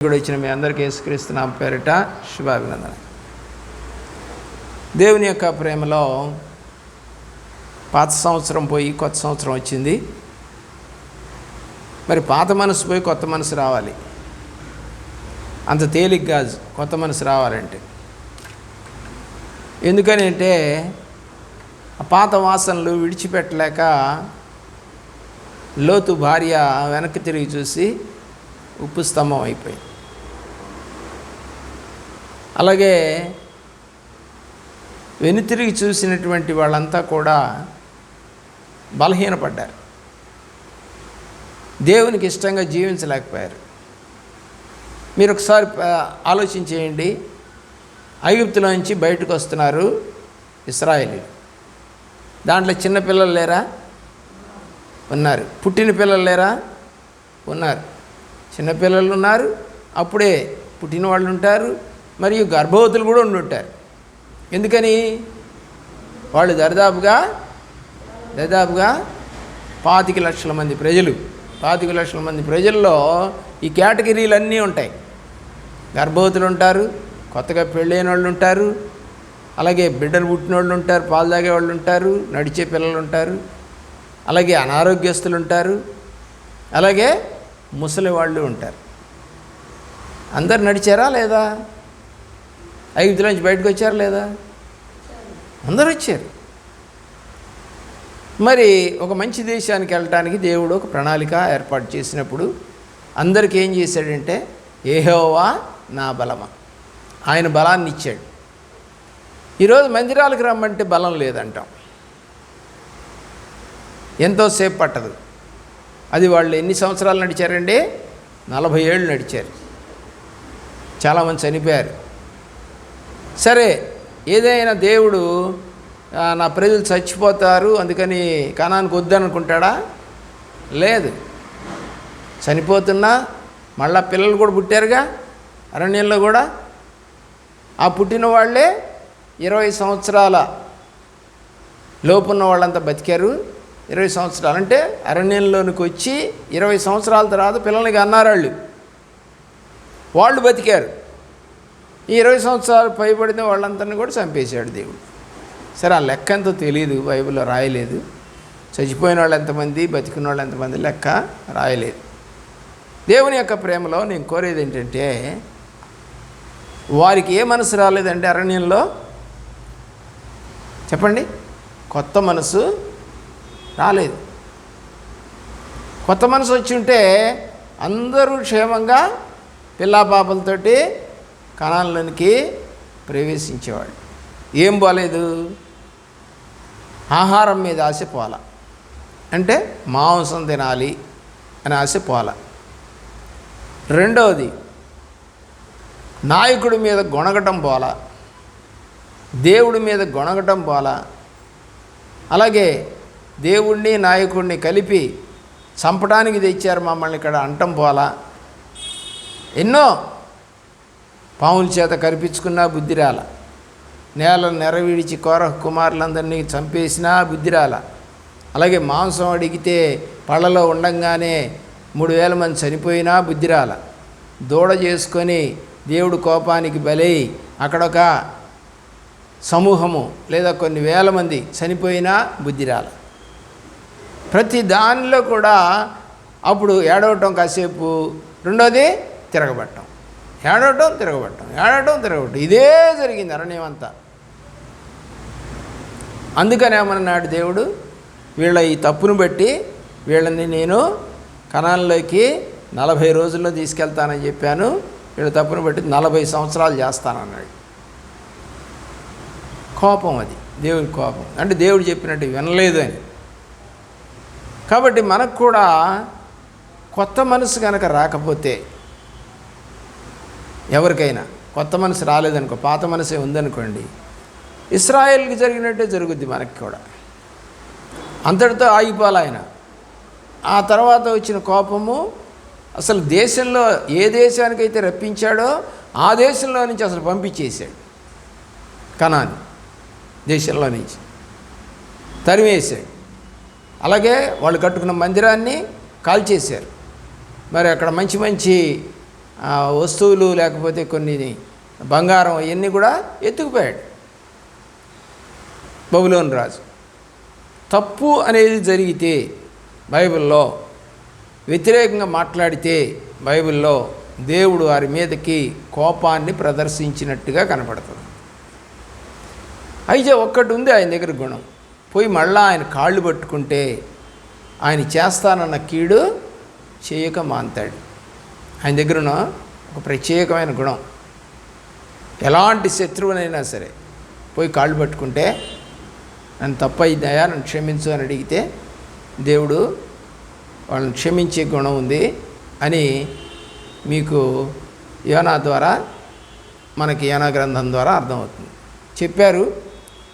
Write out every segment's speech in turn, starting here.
కూడా ఇచ్చిన మీ అందరికీ యేసుక్రీస్తు నామమున పేరిట శుభాభినందన. దేవుని యొక్క ప్రేమలో పాత సంవత్సరం పోయి కొత్త సంవత్సరం వచ్చింది. మరి పాత మనసు పోయి కొత్త మనసు రావాలి. అంత తేలిగ్గా కొత్త మనసు రావాలంటే ఎందుకని అంటే ఆ పాత వాసనలు విడిచిపెట్టలేక లోతు భార్య వెనక్కి తిరిగి చూసి ఉప్పు స్తంభం అయిపోయింది. అలాగే వెనుతిరిగి చూసినటువంటి వాళ్ళంతా కూడా బలహీనపడ్డారు, దేవునికి ఇష్టంగా జీవించలేకపోయారు. మీరు ఒకసారి ఆలోచించేయండి. ఐగుప్తులో నుంచి బయటకు వస్తున్నారు ఇశ్రాయేలీయులు. దాంట్లో చిన్నపిల్లలు లేరా? ఉన్నారు. పుట్టిన పిల్లలు లేరా? ఉన్నారు. చిన్నపిల్లలు ఉన్నారు, అప్పుడే పుట్టిన వాళ్ళు ఉంటారు, మరియు గర్భవతులు కూడా ఉంటారు. ఎందుకని? వాళ్ళు దరిదాపుగా 25 లక్షల మంది ప్రజలు. 25 లక్షల మంది ప్రజల్లో ఈ కేటగిరీలన్నీ ఉంటాయి. గర్భవతులు ఉంటారు, కొత్తగా పెళ్ళైన వాళ్ళు ఉంటారు, అలాగే బిడ్డలు పుట్టిన వాళ్ళు ఉంటారు, పాలు తాగే వాళ్ళు ఉంటారు, నడిచే పిల్లలు ఉంటారు, అలాగే అనారోగ్యస్తులు ఉంటారు, అలాగే ముసలి వాళ్ళు ఉంటారు. అందరు నడిచారా లేదా? ఐగుప్తులో నుంచి బయటకు వచ్చారా లేదా? అందరూ వచ్చారు. మరి ఒక మంచి దేశానికి వెళ్ళటానికి దేవుడు ఒక ప్రణాళిక ఏర్పాటు చేసినప్పుడు అందరికీ ఏం చేశాడంటే, యెహోవా నా బలమా, ఆయన బలాన్ని ఇచ్చాడు. ఈరోజు మందిరాలకు రమ్మంటే బలం లేదంటాం. ఎంతోసేపు పట్టదు. అది వాళ్ళు ఎన్ని సంవత్సరాలు నడిచారండి? 40 ఏళ్ళు నడిచారు. చాలామంది చనిపోయారు. సరే, ఏదైనా దేవుడు నా ప్రజలు చచ్చిపోతారు అందుకని కనానికి వద్దనుకుంటాడా? లేదు. చనిపోతున్నా మళ్ళా పిల్లలు కూడా పుట్టారుగా అరణ్యంలో కూడా. ఆ పుట్టిన వాళ్ళే 20 సంవత్సరాల లోపున్న వాళ్ళంతా బతికారు. 20 సంవత్సరాలు అంటే అరణ్యంలోనికి వచ్చి 20 సంవత్సరాల తర్వాత పిల్లలకి అన్నారు వాళ్ళు బతికారు. ఈ 20 సంవత్సరాలు పైబడిన వాళ్ళందరినీ కూడా చంపేశాడు దేవుడు. సరే, ఆ లెక్క ఎంతో తెలియదు, బైబిల్లో రాయలేదు. చచ్చిపోయిన వాళ్ళు ఎంతమంది, బతికిన వాళ్ళు ఎంతమంది లెక్క రాయలేదు. దేవుని యొక్క ప్రేమలో నేను కోరేది ఏంటంటే, వారికి ఏ మనసు రాలేదంటే అరణ్యంలో? చెప్పండి. కొత్త మనసు రాలేదు. కొత్త మనసు వచ్చి ఉంటే అందరూ క్షేమంగా పిల్లాపాపలతోటి కనాన్లోనికి ప్రవేశించేవాడు. ఏం బాలేదు? ఆహారం మీద ఆశ పోల, అంటే మాంసం తినాలి అని ఆశ పోల. రెండవది, నాయకుడి మీద గొణగటం పోల, దేవుడి మీద గొణగటం పోల. అలాగే దేవుణ్ణి నాయకుడిని కలిపి చంపడానికి తెచ్చారు మమ్మల్ని ఇక్కడ అంటం పోలా. ఎన్నో పాముల చేత కరిపించుకున్నా బుద్ధిరాల, నేలను నెరవిడిచి కోరహ కుమారులందరినీ చంపేసినా బుద్ధిరాల. అలాగే మాంసం అడిగితే పళ్ళలో ఉండంగానే 3000 మంది చనిపోయినా బుద్ధిరాల. దూడ చేసుకొని దేవుడు కోపానికి బలై అక్కడొక సమూహము లేదా కొన్ని వేల మంది చనిపోయినా బుద్ధిరాల. ప్రతి దానిలో కూడా అప్పుడు ఏడవటం కాసేపు, రెండోది తిరగబట్టం, ఏడవటం తిరగబట్టం, ఇదే జరిగింది అరణ్యం అంతా. అందుకని ఏమన్నాడు దేవుడు, వీళ్ళ ఈ తప్పును బట్టి వీళ్ళని నేను కనాన్లోకి 40 రోజుల్లో తీసుకెళ్తానని చెప్పాను. వీళ్ళ తప్పును బట్టి 40 సంవత్సరాలు చేస్తానన్నాడు. కోపం, అది దేవుని కోపం. అంటే దేవుడు చెప్పినట్టు వినలేదు అని. కాబట్టి మనకు కూడా కొత్త మనసు కనుక రాకపోతే, ఎవరికైనా కొత్త మనసు రాలేదనుకో, పాత మనసే ఉందనుకోండి, ఇశ్రాయేలుకి జరిగినట్టే జరుగుద్ది మనకి కూడా. అంతటితో ఆగిపోవాలి ఆయన. ఆ తర్వాత వచ్చిన కోపము అసలు దేశంలో ఏ దేశానికైతే రప్పించాడో ఆ దేశంలో నుంచి అసలు పంపించేశాడు. కనాని దేశంలో నుంచి తరిమేశాడు. అలాగే వాళ్ళు కట్టుకున్న మందిరాన్ని కాల్చేశారు. మరి అక్కడ మంచి మంచి వస్తువులు లేకపోతే కొన్ని బంగారం అవన్నీ కూడా ఎత్తుకుపోయాడు బబులోను రాజు. తప్పు అనేది జరిగితే బైబిల్లో, వ్యతిరేకంగా మాట్లాడితే బైబిల్లో దేవుడు వారి మీదకి కోపాన్ని ప్రదర్శించినట్టుగా కనపడుతుంది. అయితే ఒక్కటి ఉంది ఆయన దగ్గర గుణం, పోయి మళ్ళా ఆయన కాళ్ళు పట్టుకుంటే ఆయన చేస్తానన్న కీడు చేయక మాంతాడు. ఆయన దగ్గర ఉన్న ఒక ప్రత్యేకమైన గుణం, ఎలాంటి శత్రువునైనా సరే పోయి కాళ్ళు పట్టుకుంటే నన్ను తప్పు అయిందయా నన్ను క్షమించు అని అడిగితే దేవుడు వాళ్ళని క్షమించే గుణం ఉంది అని మీకు యోనా ద్వారా, మనకి యోనా గ్రంథం ద్వారా అర్థమవుతుంది. చెప్పారు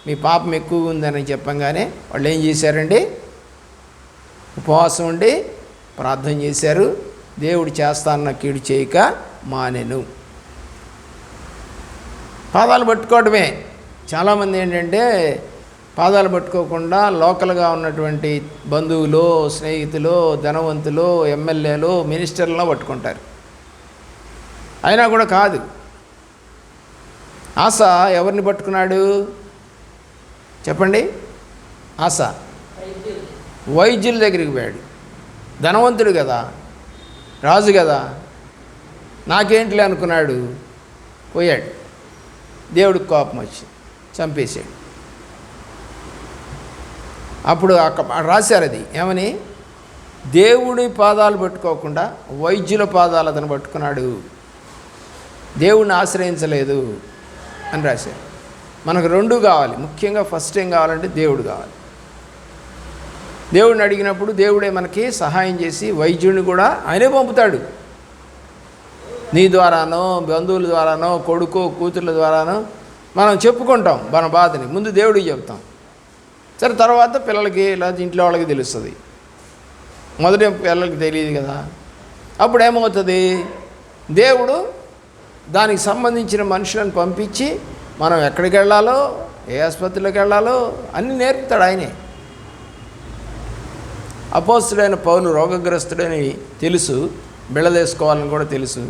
మీ పాపం ఎక్కువగా ఉందని చెప్పంగానే వాళ్ళు ఏం చేశారండి, ఉపవాసం ఉండి ప్రార్థన చేశారు. దేవుడు చేస్తానన్న కీడు చేయక మానెను. పాదాలు పట్టుకోవడమే. చాలామంది ఏంటంటే పాదాలు పట్టుకోకుండా లోకల్గా ఉన్నటువంటి బంధువులు, స్నేహితులు, ధనవంతులు, ఎమ్మెల్యేలు, మినిస్టర్లను పట్టుకుంటారు. అయినా కూడా కాదు. ఆస ఎవరిని పట్టుకున్నాడు చెప్పండి? ఆస వైద్యుల దగ్గరికి పోయాడు. ధనవంతుడు కదా, రాజు కదా, నాకేంటిలే అనుకున్నాడు, పోయాడు. దేవుడికి కోపం వచ్చి చంపేశాడు. అప్పుడు రాశారు అది ఏమని, దేవుడి పాదాలు పట్టుకోకుండా వైద్యుల పాదాలు అతను పట్టుకున్నాడు, దేవుడిని ఆశ్రయించలేదు అని రాశారు. మనకు రెండు కావాలి. ముఖ్యంగా ఫస్ట్ ఏం కావాలంటే దేవుడు కావాలి. దేవుడిని అడిగినప్పుడు దేవుడే మనకి సహాయం చేసి వైద్యుడిని కూడా ఆయనే పంపుతాడు. నీ ద్వారానో, బంధువుల ద్వారానో, కొడుకు కూతుర్ల ద్వారానో మనం చెప్పుకుంటాం మన బాధని, ముందు దేవుడికి చెప్తాం. సరే తర్వాత పిల్లలకి లేదా ఇంట్లో వాళ్ళకి తెలుస్తుంది. మొదటి పిల్లలకి తెలియదు కదా. అప్పుడు ఏమవుతుంది, దేవుడు దానికి సంబంధించిన మనుషులను పంపించి మనం ఎక్కడికి వెళ్ళాలో, ఏ ఆసుపత్రిలోకి వెళ్ళాలో అన్నీ నేర్పుతాడు ఆయనే. అపోస్తుడైన పౌలు రోగగ్రస్తుడని తెలుసు, బిళ్ళదేసుకోవాలని కూడా తెలుసు.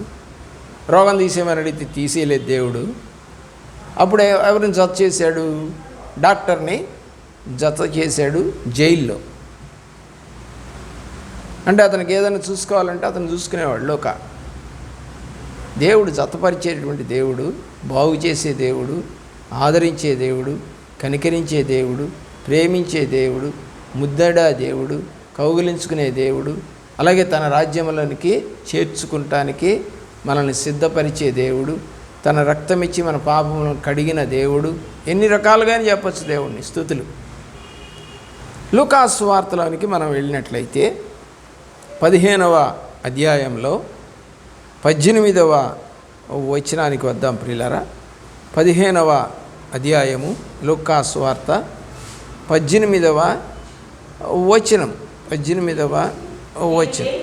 రోగం తీసేయమని అడిగితే తీసేయలేదు దేవుడు. అప్పుడు ఎవరిని జత చేశాడు? డాక్టర్ని జత చేశాడు జైల్లో. అంటే అతనికి ఏదైనా చూసుకోవాలంటే అతను చూసుకునేవాడు. లోక దేవుడు జతపరిచేటువంటి దేవుడు, బాగు చేసే దేవుడు, ఆదరించే దేవుడు, కనికరించే దేవుడు, ప్రేమించే దేవుడు, ముద్దడా దేవుడు, కౌగిలించుకునే దేవుడు, అలాగే తన రాజ్యంలోనికి చేర్చుకుంటానికి మనల్ని సిద్ధపరిచే దేవుడు, తన రక్తం ఇచ్చి మన పాపములను కడిగిన దేవుడు. ఎన్ని రకాలుగానే చెప్పచ్చు దేవుడిని స్తుతులు. లూకాసు వార్తలోనికి మనం వెళ్ళినట్లయితే 15వ అధ్యాయంలో 18వ వచనానికి వద్దాం ప్రియులారా. 15వ అధ్యాయము లూకాసు వార్త 18వ వచనం. 18వ వచనం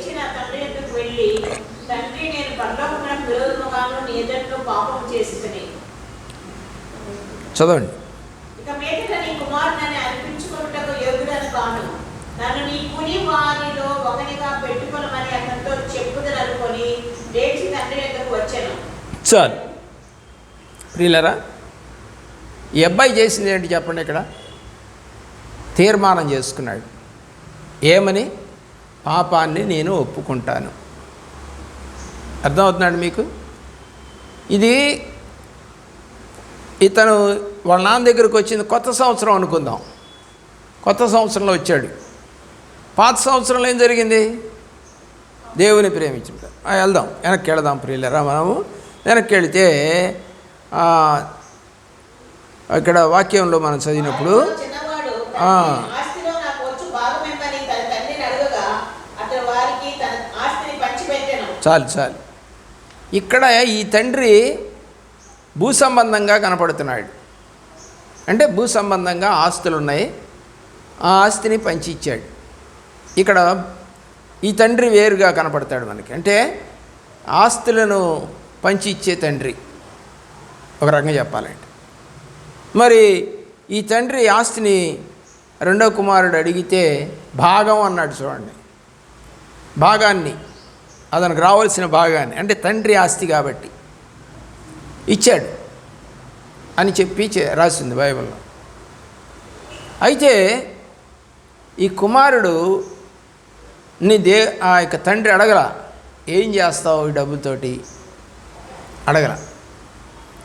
చదవండి. చాలు ప్రియులరా, ఈ అబ్బాయి చేసింది ఏంటి చెప్పండి? ఇక్కడ తీర్మానం చేసుకున్నాడు. ఏమని? పాపాన్ని నేను ఒప్పుకుంటాను. అర్థమవుతున్నాడు మీకు? ఇది ఇతను వాళ్ళ నాన్న దగ్గరికి వచ్చింది కొత్త సంవత్సరం అనుకుందాం. కొత్త సంవత్సరంలో వచ్చాడు. పాత సంవత్సరంలో ఏం జరిగింది? దేవుని ప్రేమించుట. వెళ్దాం, వెనక్కి వెళదాం ప్రియులరా. మనము వెనక్కి వెళితే ఇక్కడ వాక్యంలో మనం చదివినప్పుడు చాలు చాలు. ఇక్కడ ఈ తండ్రి భూ సంబంధంగా కనపడుతున్నాడు. అంటే భూ సంబంధంగా ఆస్తులు ఉన్నాయి, ఆ ఆస్తిని పంచి ఇచ్చాడు. ఇక్కడ ఈ తండ్రి వేరుగా కనపడతాడు మనకి. అంటే ఆస్తులను పంచి ఇచ్చే తండ్రి ఒక రకంగా చెప్పాలంటే. మరి ఈ తండ్రి ఆస్తిని రెండో కుమారుడు అడిగితే భాగం అన్నాడు. చూడండి, భాగాన్ని అతనికి రావాల్సిన భాగాన్ని, అంటే తండ్రి ఆస్తి కాబట్టి ఇచ్చాడు అని చెప్పి రాసింది బైబిల్లో. అయితే ఈ కుమారుడు ఆ యొక్క తండ్రి అడగల, ఏం చేస్తావు ఈ డబ్బుతోటి అడగల,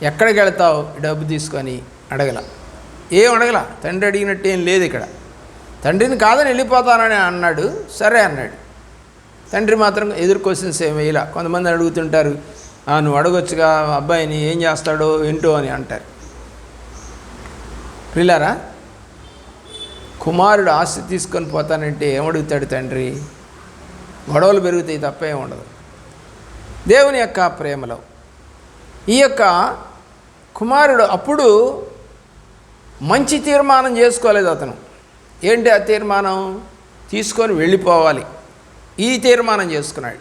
ఎక్కడికి వెళ్తావు ఈ డబ్బు తీసుకొని అడగల, ఏం అడగల. తండ్రి అడిగినట్టు ఏం లేదు ఇక్కడ. తండ్రిని కాదని వెళ్ళిపోతానని అన్నాడు, సరే అన్నాడు. తండ్రి మాత్రం ఎదురు క్వశ్చన్స్ ఏమి వేయలా. కొంతమంది అడుగుతుంటారు, నువ్వు అడగొచ్చుగా అబ్బాయిని ఏం చేస్తాడో ఏంటో అని అంటారు. పిల్లారా, కుమారుడు ఆస్తి తీసుకొని పోతానంటే ఏమడుగుతాడు తండ్రి? గొడవలు పెరుగుతాయి తప్ప ఏమి ఉండదు. దేవుని యొక్క ప్రేమలో ఈ యొక్క కుమారుడు అప్పుడు మంచి తీర్మానం చేసుకోలేదు అతను. ఏంటి ఆ తీర్మానం? తీసుకొని వెళ్ళిపోవాలి. ఈ తీర్మానం చేసుకున్నాడు,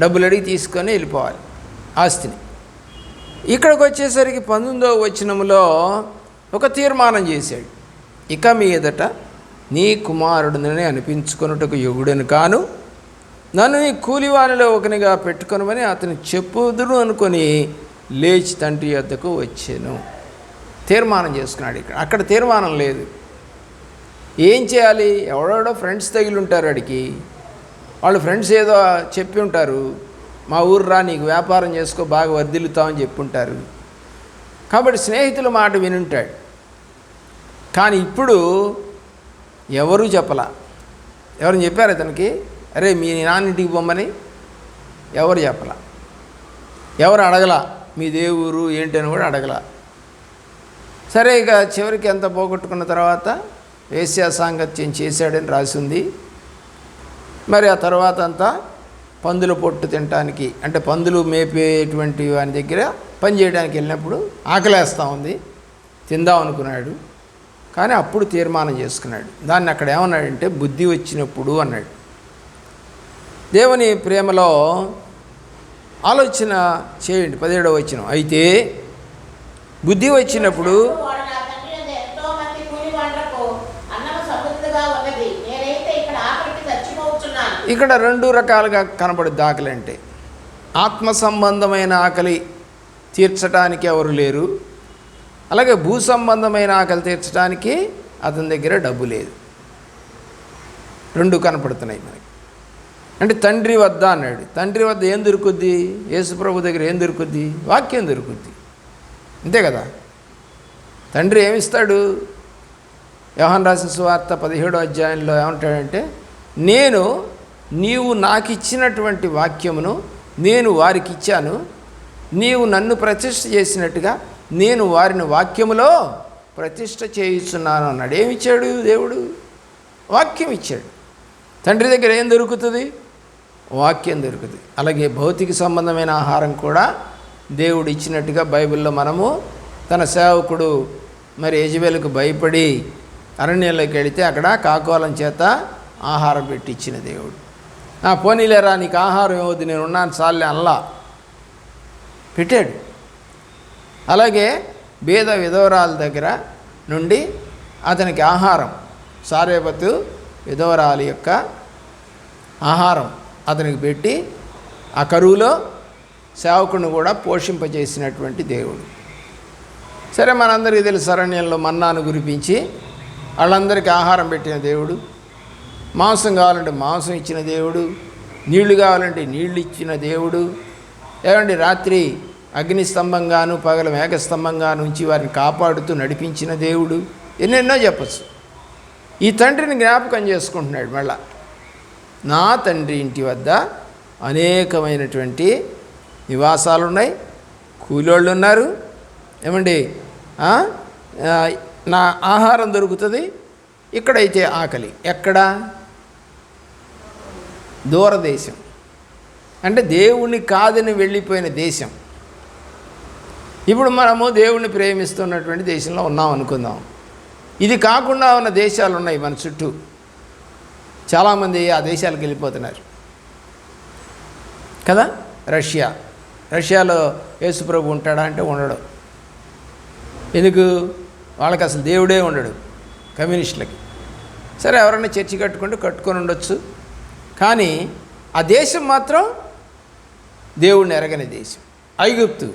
డబ్బులు అడిగి తీసుకొని వెళ్ళిపోవాలి ఆస్తిని. ఇక్కడికి వచ్చేసరికి 19వ వచనంలో ఒక తీర్మానం చేశాడు, ఇక మీదట నీ కుమారుడిని అనిపించుకొనుటకు యోగ్యుడను కాను, నన్ను నీ కూలివానిలో ఒకనిగా పెట్టుకొనమని అతను చెప్పుదును అనుకొని లేచి తండ్రి వద్దకు వచ్చాను. తీర్మానం చేసుకున్నాడు. అక్కడ తీర్మానం లేదు. ఏం చేయాలి? ఎవడెవడో ఫ్రెండ్స్ తగిలి ఉంటారు వాడికి. వాళ్ళు ఫ్రెండ్స్ ఏదో చెప్పి ఉంటారు, మా ఊరు రా నీకు వ్యాపారం చేసుకో బాగా వర్ధిల్లుతామని చెప్పుంటారు. కాబట్టి స్నేహితుల మాట వినుంటాడు. కానీ ఇప్పుడు ఎవరూ చెప్పలా. ఎవరు చెప్పారు అతనికి, అరే మీ నాన్నింటికి పొమ్మని? ఎవరు చెప్పలా. ఎవరు అడగలా, మీ దేవురు ఏంటని కూడా అడగలా. సరే, ఇక చివరికి ఎంత పోగొట్టుకున్న తర్వాత వేశ్యా సాంగత్యం చేశాడని రాసింది. మరి ఆ తర్వాత అంతా పందుల పొట్టు తినటానికి, అంటే పందులు మేపేటువంటి వాని దగ్గర పని చేయడానికి వెళ్ళినప్పుడు ఆకలేస్తూ ఉంది, తిందాం అనుకున్నాడు. కానీ అప్పుడు తీర్మానం చేసుకున్నాడు. దాన్ని అక్కడ ఏమన్నాడంటే బుద్ధి వచ్చినప్పుడు అన్నాడు. దేవుని ప్రేమలో ఆలోచన చేయండి. 17వ వచనం, అయితే బుద్ధి వచ్చినప్పుడు ఇక్కడ 2 రకాలుగా కనబడుద్ది ఆకలి అంటే. ఆత్మ సంబంధమైన ఆకలి తీర్చడానికి ఎవరు లేరు, అలాగే భూ సంబంధమైన ఆకలి తీర్చడానికి అతని దగ్గర డబ్బు లేదు. 2 కనపడుతున్నాయి మనకి. అంటే తండ్రి వద్ద అన్నాడు. తండ్రి వద్ద ఏం దొరుకుద్ది? యేసుప్రభు దగ్గర ఏం దొరుకుద్ది? వాక్యం దొరుకుద్ది, అంతే కదా. తండ్రి ఏమిస్తాడు? యోహాను రాసిన సువార్త 17వ అధ్యాయంలో ఏమంటాడంటే, నీవు నాకు ఇచ్చినటువంటి వాక్యమును నేను వారికి ఇచ్చాను, నీవు నన్ను ప్రతిష్ఠ చేసినట్టుగా నేను వారిని వాక్యములో ప్రతిష్ఠ చేయిస్తున్నాను అన్నాడు. ఏమిచ్చాడు దేవుడు? వాక్యం ఇచ్చాడు. తండ్రి దగ్గర ఏం దొరుకుతుంది? వాక్యం దొరుకుతుంది. అలాగే భౌతిక సంబంధమైన ఆహారం కూడా దేవుడు ఇచ్చినట్టుగా బైబిల్లో మనము, తన సేవకుడు మరి యెజబెలుకు భయపడి అరణ్యంలోకి వెళితే అక్కడ కాకోలం చేత ఆహారం పెట్టి ఇచ్చిన దేవుడు. పోనీలేరా నీకు ఆహారం ఇవ్వద్దు, నేను ఉన్నాను చాలే అల్లా పెట్టాడు. అలాగే బీద విధవరాల దగ్గర నుండి అతనికి ఆహారం, సారేపతు విధవరాలి యొక్క ఆహారం అతనికి పెట్టి ఆ కరువులో సేవకుని కూడా పోషింపజేసినటువంటి దేవుడు. సరే, మనందరికీ తెలుసు అరణ్యంలో మన్నాను కురిపించి వాళ్ళందరికీ ఆహారం పెట్టిన దేవుడు, మాంసం కావాలంటే మాంసం ఇచ్చిన దేవుడు, నీళ్లు కావాలంటే నీళ్లు ఇచ్చిన దేవుడు, ఏమండి రాత్రి అగ్నిస్తంభంగాను పగల మేఘస్తంభంగాను ఉంచి వారిని కాపాడుతూ నడిపించిన దేవుడు. ఎన్నెన్నో చెప్పచ్చు. ఈ తండ్రిని జ్ఞాపకం చేసుకుంటున్నాడు. మళ్ళా నా తండ్రి ఇంటి వద్ద అనేకమైనటువంటి నివాసాలు ఉన్నాయి, కూలోళ్ళు ఉన్నారు, ఏమండి నా ఆహారం దొరుకుతుంది. ఇక్కడైతే ఆకలి. ఎక్కడ? దూరదేశం, అంటే దేవుణ్ణి కాదని వెళ్ళిపోయిన దేశం. ఇప్పుడు మనము దేవుణ్ణి ప్రేమిస్తున్నటువంటి దేశంలో ఉన్నాం అనుకుందాం. ఇది కాకుండా ఉన్న దేశాలు ఉన్నాయి మన చుట్టూ. చాలామంది ఆ దేశాలకు వెళ్ళిపోతున్నారు కదా. రష్యాలో యేసుప్రభు ఉంటాడా అంటే ఉండడు. ఎందుకు? వాళ్ళకి అసలు దేవుడే ఉండడు, కమ్యూనిస్టులకి. సరే, ఎవరైనా చర్చి కట్టుకొని ఉండొచ్చు, కానీ ఆ దేశం మాత్రం దేవుణ్ణి ఎరగని దేశం. ఐగుప్తు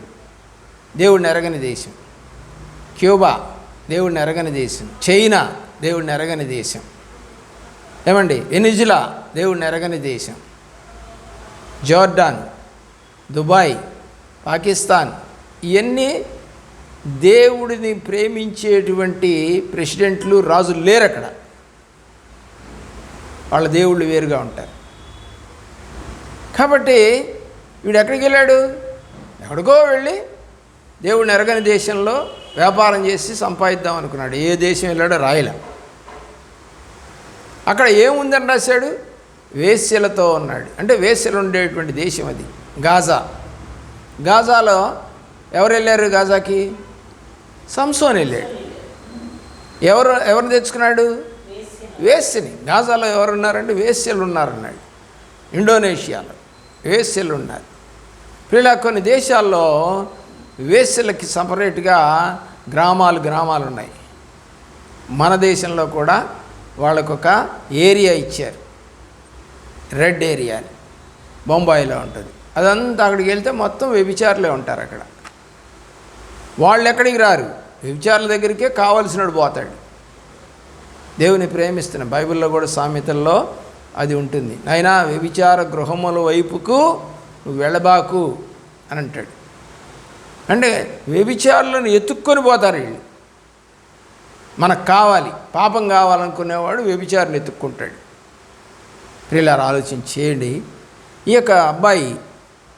దేవుణ్ణి ఎరగని దేశం, క్యూబా దేవుణ్ణి ఎరగని దేశం, చైనా దేవుణ్ణి ఎరగని దేశం, ఏమండి వెనిజులా దేవుణ్ణి ఎరగని దేశం, జోర్డాన్, దుబాయ్, పాకిస్తాన్, ఇవన్నీ దేవుడిని ప్రేమించేటువంటి ప్రెసిడెంట్లు, రాజులు లేరు అక్కడ. వాళ్ళ దేవుళ్ళు వేరుగా ఉంటారు. కాబట్టి వీడు ఎక్కడికి వెళ్ళాడు? ఎక్కడికో వెళ్ళి దేవుడిని ఎరగని దేశంలో వ్యాపారం చేసి సంపాదిద్దాం అనుకున్నాడు. ఏ దేశం వెళ్ళాడో రాయలే. అక్కడ ఏముందని రాశాడు? వేశ్యలతో ఉన్నాడు. అంటే వేశ్యలు ఉండేటువంటి దేశం అది గాజా. గాజాలో ఎవరు వెళ్ళారు? గాజాకి సంసోన్ వెళ్ళాడు. ఎవరు తెచ్చుకున్నాడు? వేశ్యని. గాజాలో ఎవరున్నారంటే వేశ్యలు ఉన్నారన్నాడు. ఇండోనేషియాలో వేశ్యలు ఉన్నారు. ఇలా కొన్ని దేశాల్లో వేశ్యలకి సపరేట్గా గ్రామాలు ఉన్నాయి. మన దేశంలో కూడా వాళ్ళకొక ఏరియా ఇచ్చారు, రెడ్ ఏరియా అని. బొంబాయిలో ఉంటుంది. అదంతా అక్కడికి వెళ్తే మొత్తం వ్యభిచారులే ఉంటారు అక్కడ. వాళ్ళు ఎక్కడికి రారు, వ్యభిచారుల దగ్గరికే కావలసినడు పోతాడు. దేవుని ప్రేమిస్తున్న బైబిల్లో కూడా సామెతల్లో అది ఉంటుంది. నాయనా వ్యభిచార గృహముల వైపుకు నువ్వు వెళ్ళబాకు అని అంటాడు. అంటే వ్యభిచారులను ఎత్తుక్కొని పోతారు వీళ్ళు. మనకు కావాలి, పాపం కావాలనుకునేవాడు వ్యభిచారుని ఎత్తుక్కుంటాడు. ప్రియులారా ఆలోచించేయండి. ఈ యొక్క అబ్బాయి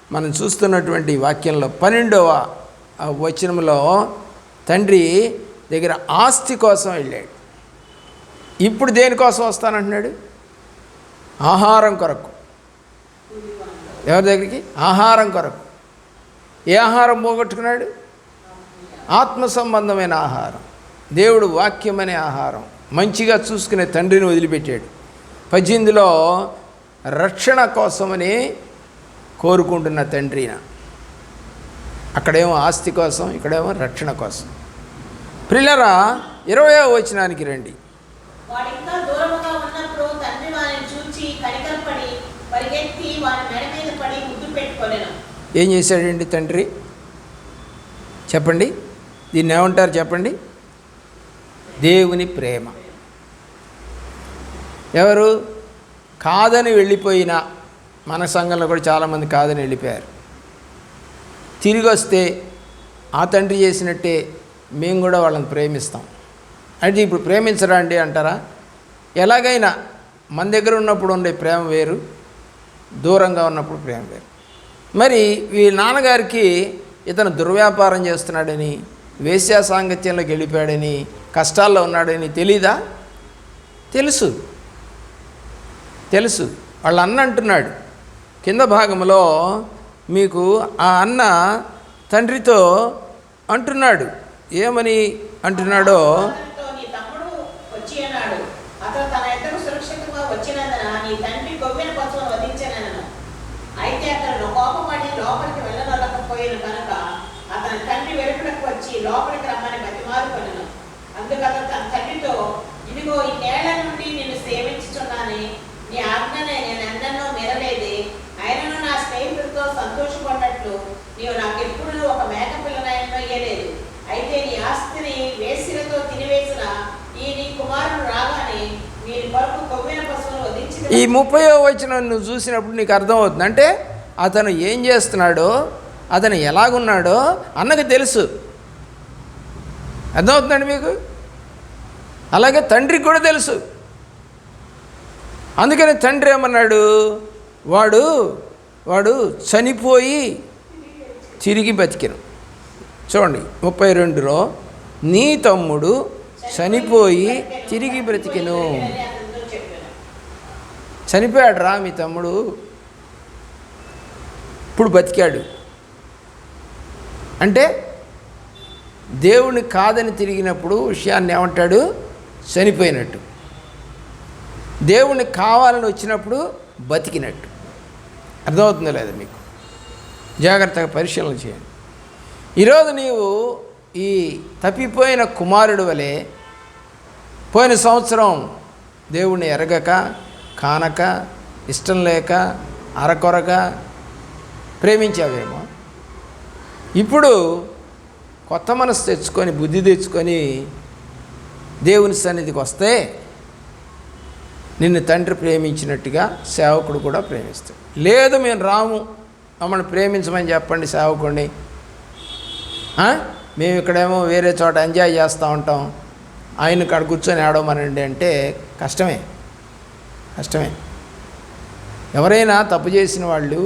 మనం చూస్తున్నటువంటి వాక్యంలో 12వ వచనంలో తండ్రి దగ్గర ఆస్తి కోసం వెళ్ళాడు. ఇప్పుడు దేనికోసం వస్తానంటున్నాడు? ఆహారం కొరకు. ఎవరి దగ్గరికి? ఆహారం కొరకు. ఏ ఆహారం పోగొట్టుకున్నాడు? ఆత్మ సంబంధమైన ఆహారం, దేవుడు వాక్యం అనే ఆహారం, మంచిగా చూసుకునే తండ్రిని వదిలిపెట్టాడు. 18లో రక్షణ కోసమని కోరుకుంటున్న తండ్రిన, అక్కడేమో ఆస్తి కోసం, ఇక్కడేమో రక్షణ కోసం. ప్రియులారా 20వ వచనానికి రండి. ఏం చేశాడండి తండ్రి? చెప్పండి, దీన్ని ఏమంటారు చెప్పండి? దేవుని ప్రేమ. ఎవరు కాదని వెళ్ళిపోయిన, మన సంఘంలో కూడా చాలామంది కాదని వెళ్ళిపోయారు. తిరిగి వస్తే ఆ తండ్రి చేసినట్టే మేము కూడా వాళ్ళని ప్రేమిస్తాం. అంటే ఇప్పుడు ప్రేమించరా అండి అంటారా? ఎలాగైనా మన దగ్గర ఉన్నప్పుడు ఉండే ప్రేమ వేరు, దూరంగా ఉన్నప్పుడు ప్రేమ వేరు. మరి వీళ్ళ నాన్నగారికి ఇతను దుర్వ్యాపారం చేస్తున్నాడని, వేశ్యా సాంగత్యంలోకి వెళ్ళిపోయాడని, కష్టాల్లో ఉన్నాడని తెలీదా? తెలుసు. వాళ్ళ అన్న అంటున్నాడు కింద భాగంలో, మీకు ఆ అన్న తండ్రితో అంటున్నాడు. ఏమని అంటున్నాడో, లోపలికి రమ్మని బతిమాలుకొనెను. అందుకు అతడు తన తండ్రితో, ఇదిగో ఈ నేల నుండి నిన్ను సేవించుచున్నాను, నీ ఆజ్ఞనే నేను ఎన్నెన్నో మెరలేదే. ఆయనను నా స్నేహితులతో సంతోషపడ్డట్లు నీవు నాకెప్పుడు ఒక మేకపిల్లనైనా ఇయ్యలేదు. అయితే నీ ఆస్తిని వేశ్యలతో తినివేసిన ఈ నీ కుమారుడు రాగానే వీరి కొరకు కొవ్విన పశువును వధించి. ఈ 30వ వచనం నువ్వు చూసినప్పుడు నీకు అర్థమవుతుంది. అంటే అతను ఏం చేస్తున్నాడో, అతను ఎలాగున్నాడో అన్నకి తెలుసు. అర్థమవుతుందండి మీకు? అలాగే తండ్రికి కూడా తెలుసు. అందుకని తండ్రి ఏమన్నాడు? వాడు చనిపోయి తిరిగి బతికిను. చూడండి 32లో, నీ తమ్ముడు చనిపోయి తిరిగి బ్రతికిను. చనిపోయాడు రా మీ తమ్ముడు, ఇప్పుడు బతికాడు. అంటే దేవుని కాదని తిరిగినప్పుడు విషయాన్ని ఏమంటాడు? చనిపోయినట్టు. దేవుని కావాలని వచ్చినప్పుడు బతికినట్టు. అర్థమవుతుందో లేదా మీకు? జాగ్రత్తగా పరిశీలన చేయండి. ఈరోజు నీవు ఈ తప్పిపోయిన కుమారుడు వలె పోయిన సంవత్సరం దేవుణ్ణి ఎరగక, కానక, ఇష్టం లేక, అరకొరగా ప్రేమించావేమో. ఇప్పుడు కొత్త మనసు తెచ్చుకొని బుద్ధి తెచ్చుకొని దేవుని సన్నిధికి వస్తే నిన్ను తండ్రి ప్రేమించినట్టుగా సేవకుడు కూడా ప్రేమిస్తాడు. లేదు మేము రాము, మమ్మల్ని ప్రేమించమని చెప్పండి సేవకుడిని, మేము ఇక్కడేమో వేరే చోట ఎంజాయ్ చేస్తూ ఉంటాం, ఆయన కాడ కూర్చొని ఆడమనండి అంటే కష్టమే. ఎవరైనా తప్పు చేసిన వాళ్ళు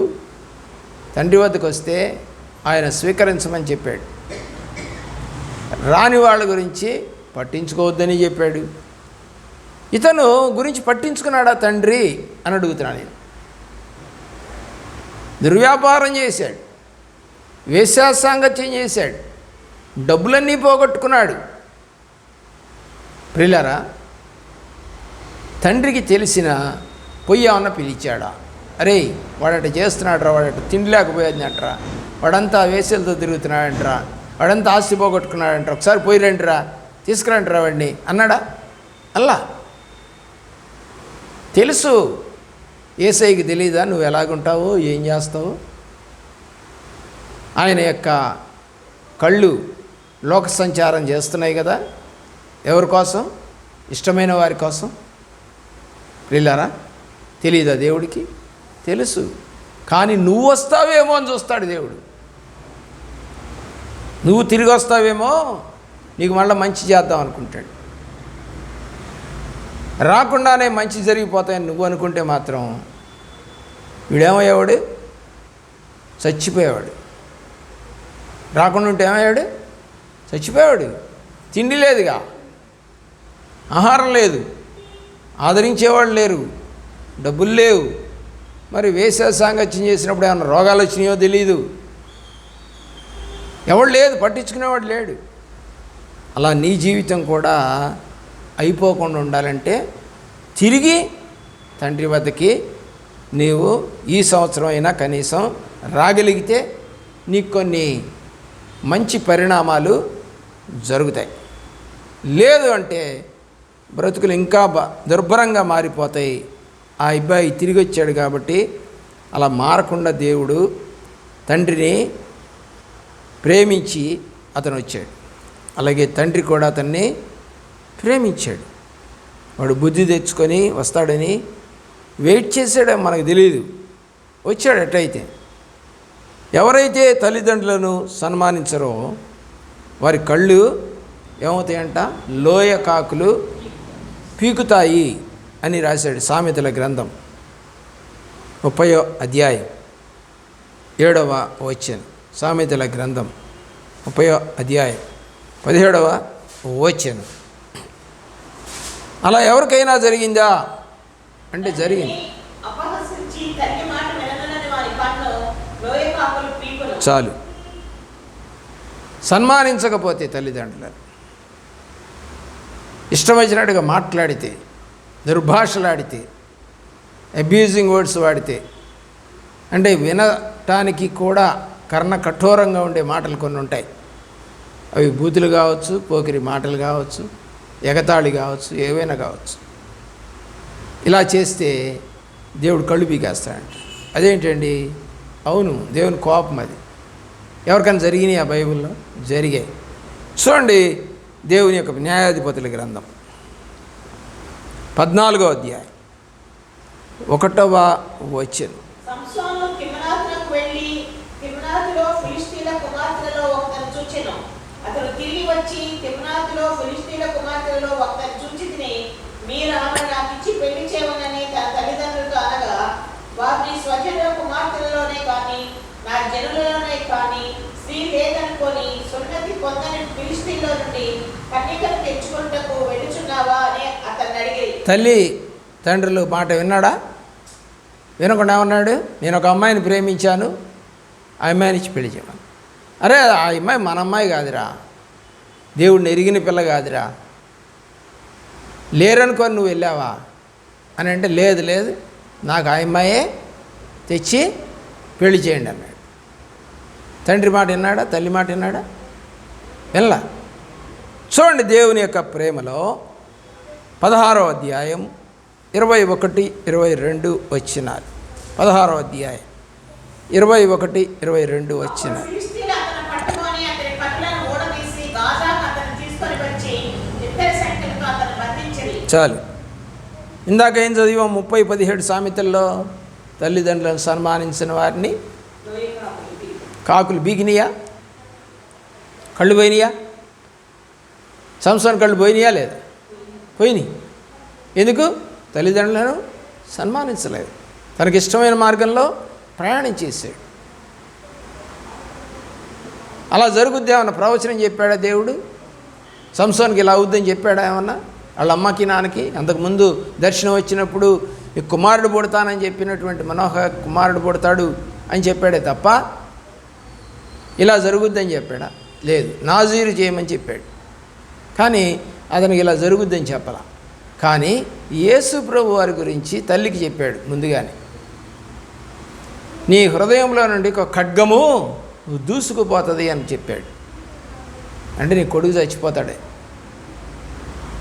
తండ్రి వద్దకు వస్తే ఆయన స్వీకరించమని చెప్పాడు. రాని వాళ్ళ గురించి పట్టించుకోవద్దని చెప్పాడు. ఇతను గురించి పట్టించుకున్నాడా తండ్రి అని అడుగుతున్నాను నేను. దుర్వ్యాపారం చేశాడు, వేశ్యాసాంగత్యం చేశాడు, డబ్బులన్నీ పోగొట్టుకున్నాడు. ప్రియులారా, తండ్రికి తెలిసిన పొయ్యి ఏమన్నా పిలిచాడా? అరే వాడట చేస్తున్నాడరా, వాడట తిండి లేకపోయేదినట్రా, వాడంతా వేసలతో తిరుగుతున్నాడంటరా, వాడంతా ఆస్తి పోగొట్టుకున్నాడంట, ఒకసారి పోయి రండిరా, తీసుకురండిరా వాడిని అన్నాడా? అల్లా తెలుసు. యేసయ్యకి తెలీదా నువ్వు ఎలాగుంటావో ఏం చేస్తావో? ఆయన యొక్క కళ్ళు లోక సంచారం చేస్తున్నాయి కదా. ఎవరి కోసం? ఇష్టమైన వారి కోసం. ప్రియులారా, తెలీదా దేవుడికి? తెలుసు. కానీ నువ్వు వస్తావేమో అని చూస్తాడు దేవుడు. నువ్వు తిరిగి వస్తావేమో, నీకు మళ్ళీ మంచి చేద్దాం అనుకుంటాడు. రాకుండానే మంచి జరిగిపోతాయని నువ్వు అనుకుంటే మాత్రం వీడేమయ్యేవాడు? చచ్చిపోయేవాడు. రాకుండా ఉంటే ఏమయ్యాడు? చచ్చిపోయాడు. తిండి లేదుగా, ఆహారం లేదు, ఆదరించేవాళ్ళు లేరు, డబ్బులు లేవు. మరి వేసే సాంగత్యం చేసినప్పుడు ఏమన్నా రోగాలు వచ్చినాయో తెలియదు. ఎవడు లేదు, పట్టించుకునేవాడు లేడు. అలా నీ జీవితం కూడా అయిపోకుండా ఉండాలంటే తిరిగి తండ్రి వద్దకి నీవు ఈ సంవత్సరం అయినా కనీసం రాగలిగితే నీకు కొన్ని మంచి పరిణామాలు జరుగుతాయి. లేదు అంటే బ్రతుకులు ఇంకా దుర్భరంగా మారిపోతాయి. ఆ అబ్బాయి తిరిగి వచ్చాడు కాబట్టి అలా మారకుండా దేవుడు తండ్రిని ప్రేమించి అతను వచ్చాడు. అలాగే తండ్రి కూడా అతన్ని ప్రేమించాడు. వాడు బుద్ధి తెచ్చుకొని వస్తాడని వెయిట్ చేశాడో మనకు తెలియదు. వచ్చాడు. ఎట్లయితే ఎవరైతే తల్లిదండ్రులను సన్మానించరో వారి కళ్ళు ఏమవుతాయంట? లోయ కాకులు పీకుతాయి అని రాశాడు సామెతల గ్రంథం 30వ అధ్యాయం 7వ వచనం. సామెతల గ్రంథం 30వ అధ్యాయం 17వ వచనం. అలా ఎవరికైనా జరిగిందా అంటే జరిగింది. చాలు. సన్మానించకపోతే తల్లిదండ్రులను, ఇష్టం వచ్చినట్టుగా మాట్లాడితే, దుర్భాషలాడితే, అబ్యూజింగ్ వర్డ్స్ వాడితే, అంటే వినటానికి కూడా కర్ణ కఠోరంగా ఉండే మాటలు కొన్ని ఉంటాయి. అవి బూతులు కావచ్చు, పోకిరి మాటలు కావచ్చు, ఎగతాళి కావచ్చు, ఏవైనా కావచ్చు. ఇలా చేస్తే దేవుడు కళ్ళు పీకేస్తాడంట. అదేంటండి? అవును, దేవుని కోపం అది. ఎవరికైనా జరిగినాయి? ఆ బైబిల్లో జరిగాయి. చూడండి, దేవుని యొక్క న్యాయాధిపతుల గ్రంథం 14వ అధ్యాయం 1వ వచనం. సంసోను తిమ్నాతునకు వెళ్ళి తిమ్నాతులో ఫిలిష్తీయుల కుమార్తెలలో ఒకతను చూచెను. అతడు తిరిగి వచ్చి తిమ్నాతులో ఫిలిష్తీయుల కుమార్తెలలో ఒకతను చూచితిని, మీరు ఆమె నాకు ఇచ్చి పెళ్లి చేయమని తన తల్లిదండ్రులతో అనగా, వారు నీ స్వజనుల కుమార్తెలలోనే కానీ నా జనులలోనే కానీ స్త్రీ లేదనుకొని సున్నతి పొందని ఫిలిష్తీయుల నుండి కన్యకను తెచ్చుకొనుటకు వెళ్ళుచున్నావా అని అతన్ని అడిగాయి. తల్లి తండ్రులు మాట విన్నాడా? వినకుండా ఏమన్నాడు? నేను ఒక అమ్మాయిని ప్రేమించాను, ఆ అమ్మాయిని ఇచ్చి పెళ్లి చేయమని. అరే, ఆ అమ్మాయి మన అమ్మాయి కాదురా, దేవుడిని ఎరిగిన పిల్ల కాదురా, లేరనుకొని నువ్వు వెళ్ళావా అని అంటే, లేదు లేదు, నాకు ఆ అమ్మాయే తెచ్చి పెళ్లి చేయండి అన్నాడు. తండ్రి మాట విన్నాడా? తల్లి మాట విన్నాడా? వినలా. చూడండి, దేవుని యొక్క ప్రేమలో 16వ అధ్యాయం 21, 22 వచనాలు. 16వ అధ్యాయం 21, 22 వచ్చిన. అప్పుడు ఫిలిష్తీయులు అతన్ని పట్టుకొని అతని కత్తులను ఊడదీసి గాజాకు అతన్ని తీసుకొని వచ్చి ఇత్తడి సంఖ్యలతో అతన్ని బంధించిరి. చాలు. ఇందాక ఏం చదివాం? 30:17 సామెతల్లో తల్లిదండ్రులను సన్మానించిన వారిని కాకులు బీకినియా? కళ్ళు పోయినాయా? సంసారం కళ్ళు పోయినాయా? లేదా? పోయినాయి. ఎందుకు? తల్లిదండ్రులను సన్మానించలేదు. తనకి ఇష్టమైన మార్గంలో ప్రయాణం చేశాడు. అలా జరుగుద్ది. ఏమన్నా ప్రవచనం చెప్పాడా దేవుడు? సంసోన్కి ఇలా అవుద్దని చెప్పాడా ఏమన్నా? వాళ్ళ అమ్మకి నాన్నకి అంతకుముందు దర్శనం వచ్చినప్పుడు ఈ కుమారుడు పుడతానని చెప్పినటువంటి మనోహర కుమారుడు పుడతాడు అని చెప్పాడే తప్ప ఇలా జరుగుద్దని చెప్పాడా? లేదు. నాజీరు చేయమని చెప్పాడు. కానీ అతనికి ఇలా జరుగుద్దని చెప్పాల. కానీ యేసు ప్రభు వారి గురించి తల్లికి చెప్పాడు ముందుగానే. నీ హృదయంలో నుండి ఒక ఖడ్గము దూసుకుపోతుంది అని చెప్పాడు. అంటే నీ కొడుకు చచ్చిపోతాడే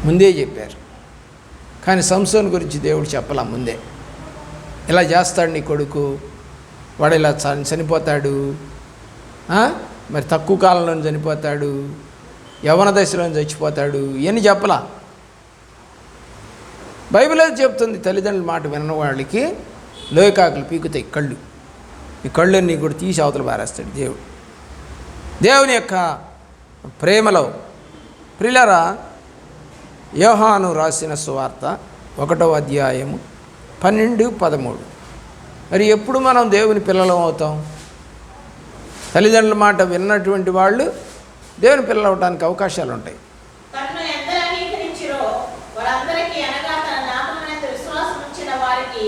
ముందే చెప్పారు. కానీ సంసోన్ గురించి దేవుడు చెప్పలా ముందే. ఇలా చేస్తాడు నీ కొడుకు, వాడు ఇలా చనిపోతాడు, మరి తక్కువ కాలంలో చనిపోతాడు, యవ్వన దశలో చచ్చిపోతాడు, ఇవన్నీ చెప్పలా. బైబిల్ అయితే చెప్తుంది తల్లిదండ్రుల మాట విన్న వాళ్ళకి లోయకాకులు పీకుతాయి కళ్ళు. ఈ కళ్ళన్నీ కూడా తీసి అవతల పారేస్తాడు దేవుడు. దేవుని యొక్క ప్రేమలో ప్రియులారా, యోహాను రాసిన సువార్త 1వ అధ్యాయము 12, 13. మరి ఎప్పుడు మనం దేవుని పిల్లలం అవుతాం? తల్లిదండ్రుల మాట విన్నటువంటి వాళ్ళు దేవుని పిల్లలు అవడానికి అవకాశాలు ఉంటాయి. తనను ఎందరు అంగీకరించిరో వారందరికీ, అనగా తన నామమునందు విశ్వాసం ఉంచిన వారికి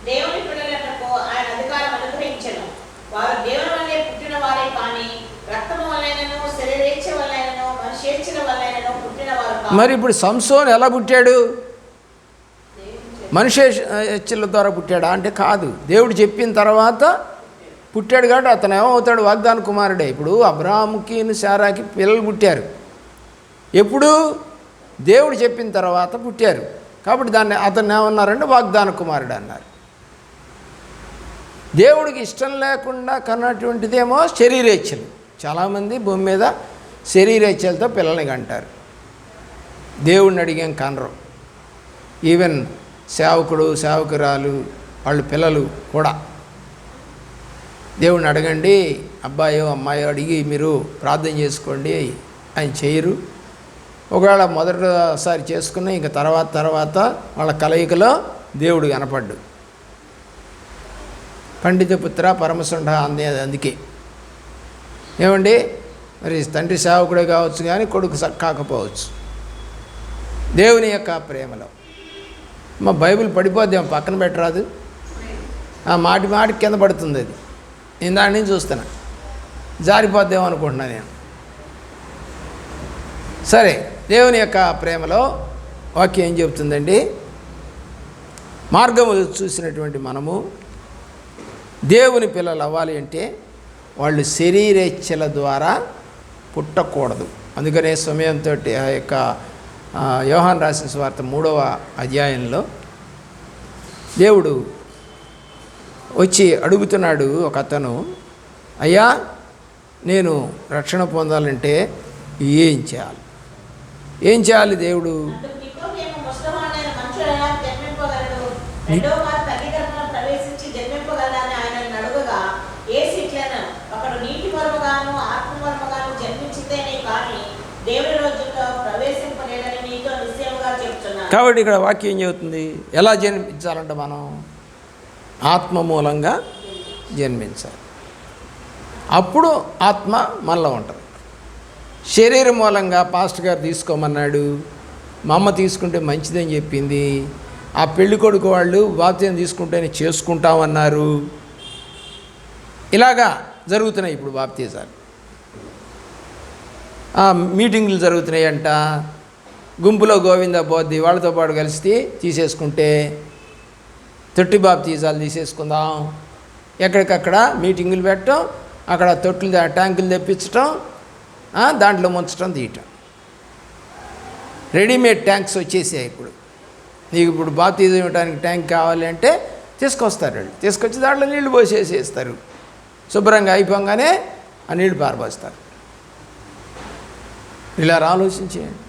దేవుని పిల్లలకు ఆయన అధికారం అనుగ్రహించెను. వారు దేవుని వల్లే పుట్టిన వారే కానీ రక్తము వల్లైనను శరీరేచ్ఛ వల్లైనను మనుష్యేచ్ఛల వల్లైనను పుట్టిన వారు కాదు. మరి ఇప్పుడు సంసోన్ ఎలా పుట్టాడు? మనిషి హెచ్చల ద్వారా పుట్టాడా అంటే కాదు. దేవుడు చెప్పిన తర్వాత పుట్టాడు. కాబట్టి అతను ఏమవుతాడు? వాగ్దాన కుమారుడే. ఇప్పుడు అబ్రాహాముకి శారాకి పిల్లలు పుట్టారు. ఎప్పుడు? దేవుడు చెప్పిన తర్వాత పుట్టారు. కాబట్టి అతన్ని ఏమన్నారంటే వాగ్దాన కుమారుడు అన్నారు. దేవుడికి ఇష్టం లేకుండా కన్నటువంటిదేమో శరీరేచ్ఛలు. చాలామంది భూమి మీద శరీరేచ్ఛలతో పిల్లల్ని కంటారు. దేవుడిని అడిగాం కనరు. ఈవెన్ సేవకుడు సేవకురాలు వాళ్ళ పిల్లలు కూడా దేవుడిని అడగండి, అబ్బాయో అమ్మాయో అడిగి మీరు ప్రార్థన చేసుకోండి అని చేయరు. ఒకవేళ మొదటిసారి చేసుకున్న ఇంక తర్వాత వాళ్ళ కలయికలో దేవుడు కనపడ్డు. పండిత పుత్ర పరమసుండ అందుకే ఏమండి, మరి తండ్రి సేవకుడే కావచ్చు కానీ కొడుకు కాకపోవచ్చు. దేవుని యొక్క ప్రేమలో మా బైబిల్ పడిపోద్దాం, పక్కన పెట్టరాదు. మాటికి కింద పడుతుంది. అది నేను దాని నుంచి చూస్తున్నా, జారిపోద్దాం అనుకుంటున్నా నేను. సరే, దేవుని యొక్క ప్రేమలో వాక్యం ఏం చెబుతుందండి? మార్గము చూసినటువంటి మనము దేవుని పిల్లలు అవ్వాలి అంటే వాళ్ళు శరీరేచ్ఛల ద్వారా పుట్టకూడదు. అందుకనే సమయంతో ఆ యొక్క యోహాను రాసిన సువార్త 3వ అధ్యాయంలో దేవుడు వచ్చి అడుగుతున్నాడు ఒక అతను, అయ్యా నేను రక్షణ పొందాలంటే ఏం చేయాలి? ఏం చేయాలి దేవుడు? కాబట్టి ఇక్కడ వాక్యం ఏం చెబుతుంది? ఎలా జన్మించాలంటే మనం ఆత్మ మూలంగా జన్మించాలి. అప్పుడు ఆత్మ మనలో ఉంటుంది. శరీరం మూలంగా పాస్టర్ గారు తీసుకోమన్నాడు, మా అమ్మ తీసుకుంటే మంచిదని చెప్పింది, ఆ పెళ్లి కొడుకు వాళ్ళు బాప్తిజం తీసుకుంటేనే చేసుకుంటామన్నారు. ఇలాగా జరుగుతున్నాయి ఇప్పుడు బాప్తిజాలు. మీటింగులు జరుగుతున్నాయంట, గుంపులో గోవింద బోద్ది వాళ్ళతో పాటు కలిసి తీసేసుకుంటే తొట్టి బాప్తిజాలు తీసేసుకుందాం, ఎక్కడికక్కడ మీటింగులు పెట్టడం, అక్కడ తొట్లు ట్యాంకులు తెప్పించటం, దాంట్లో ముంచడం తీయటం. రెడీమేడ్ ట్యాంక్స్ వచ్చేసాయి ఇప్పుడు. నీకు ఇప్పుడు బాప్తిజం ఇవ్వడానికి ట్యాంక్ కావాలి అంటే తీసుకొస్తారు. వాళ్ళు తీసుకొచ్చి దాంట్లో నీళ్లు పోసేసేస్తారు. శుభ్రంగా అయిపోగానే ఆ నీళ్లు పారబోస్తారు. ఇలా ఆలోచించేయండి.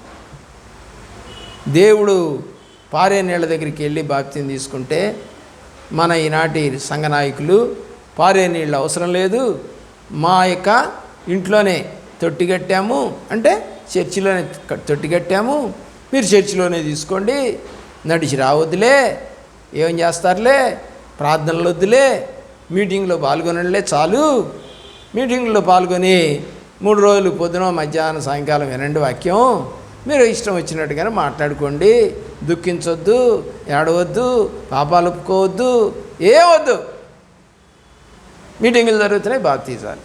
దేవుడు పారే నీళ్ళ దగ్గరికి వెళ్ళి బాప్తిసం తీసుకుంటే మన ఈనాటి సంఘ నాయకులు పారే నీళ్ళు అవసరం లేదు, మా యొక్క ఇంట్లోనే తొట్టి కట్టాము అంటే చర్చిలోనే తొట్టి కట్టాము, మీరు చర్చిలోనే తీసుకోండి, నడిచి రావద్దులే, ఏం చేస్తారులే, ప్రార్థనలు వద్దులే, మీటింగ్లో పాల్గొనలే చాలు, మీటింగ్లో పాల్గొని 3 రోజులు పొద్దున మధ్యాహ్నం సాయంకాలం వినండి వాక్యం, మీరు ఇష్టం వచ్చినట్టుగానే మాట్లాడుకోండి, దుఃఖించొద్దు, ఏడవద్దు, పాపాలు ఒప్పుకోవద్దు, వద్దు, మీటింగులు జరుగుతున్నాయి బాప్తిజాలు.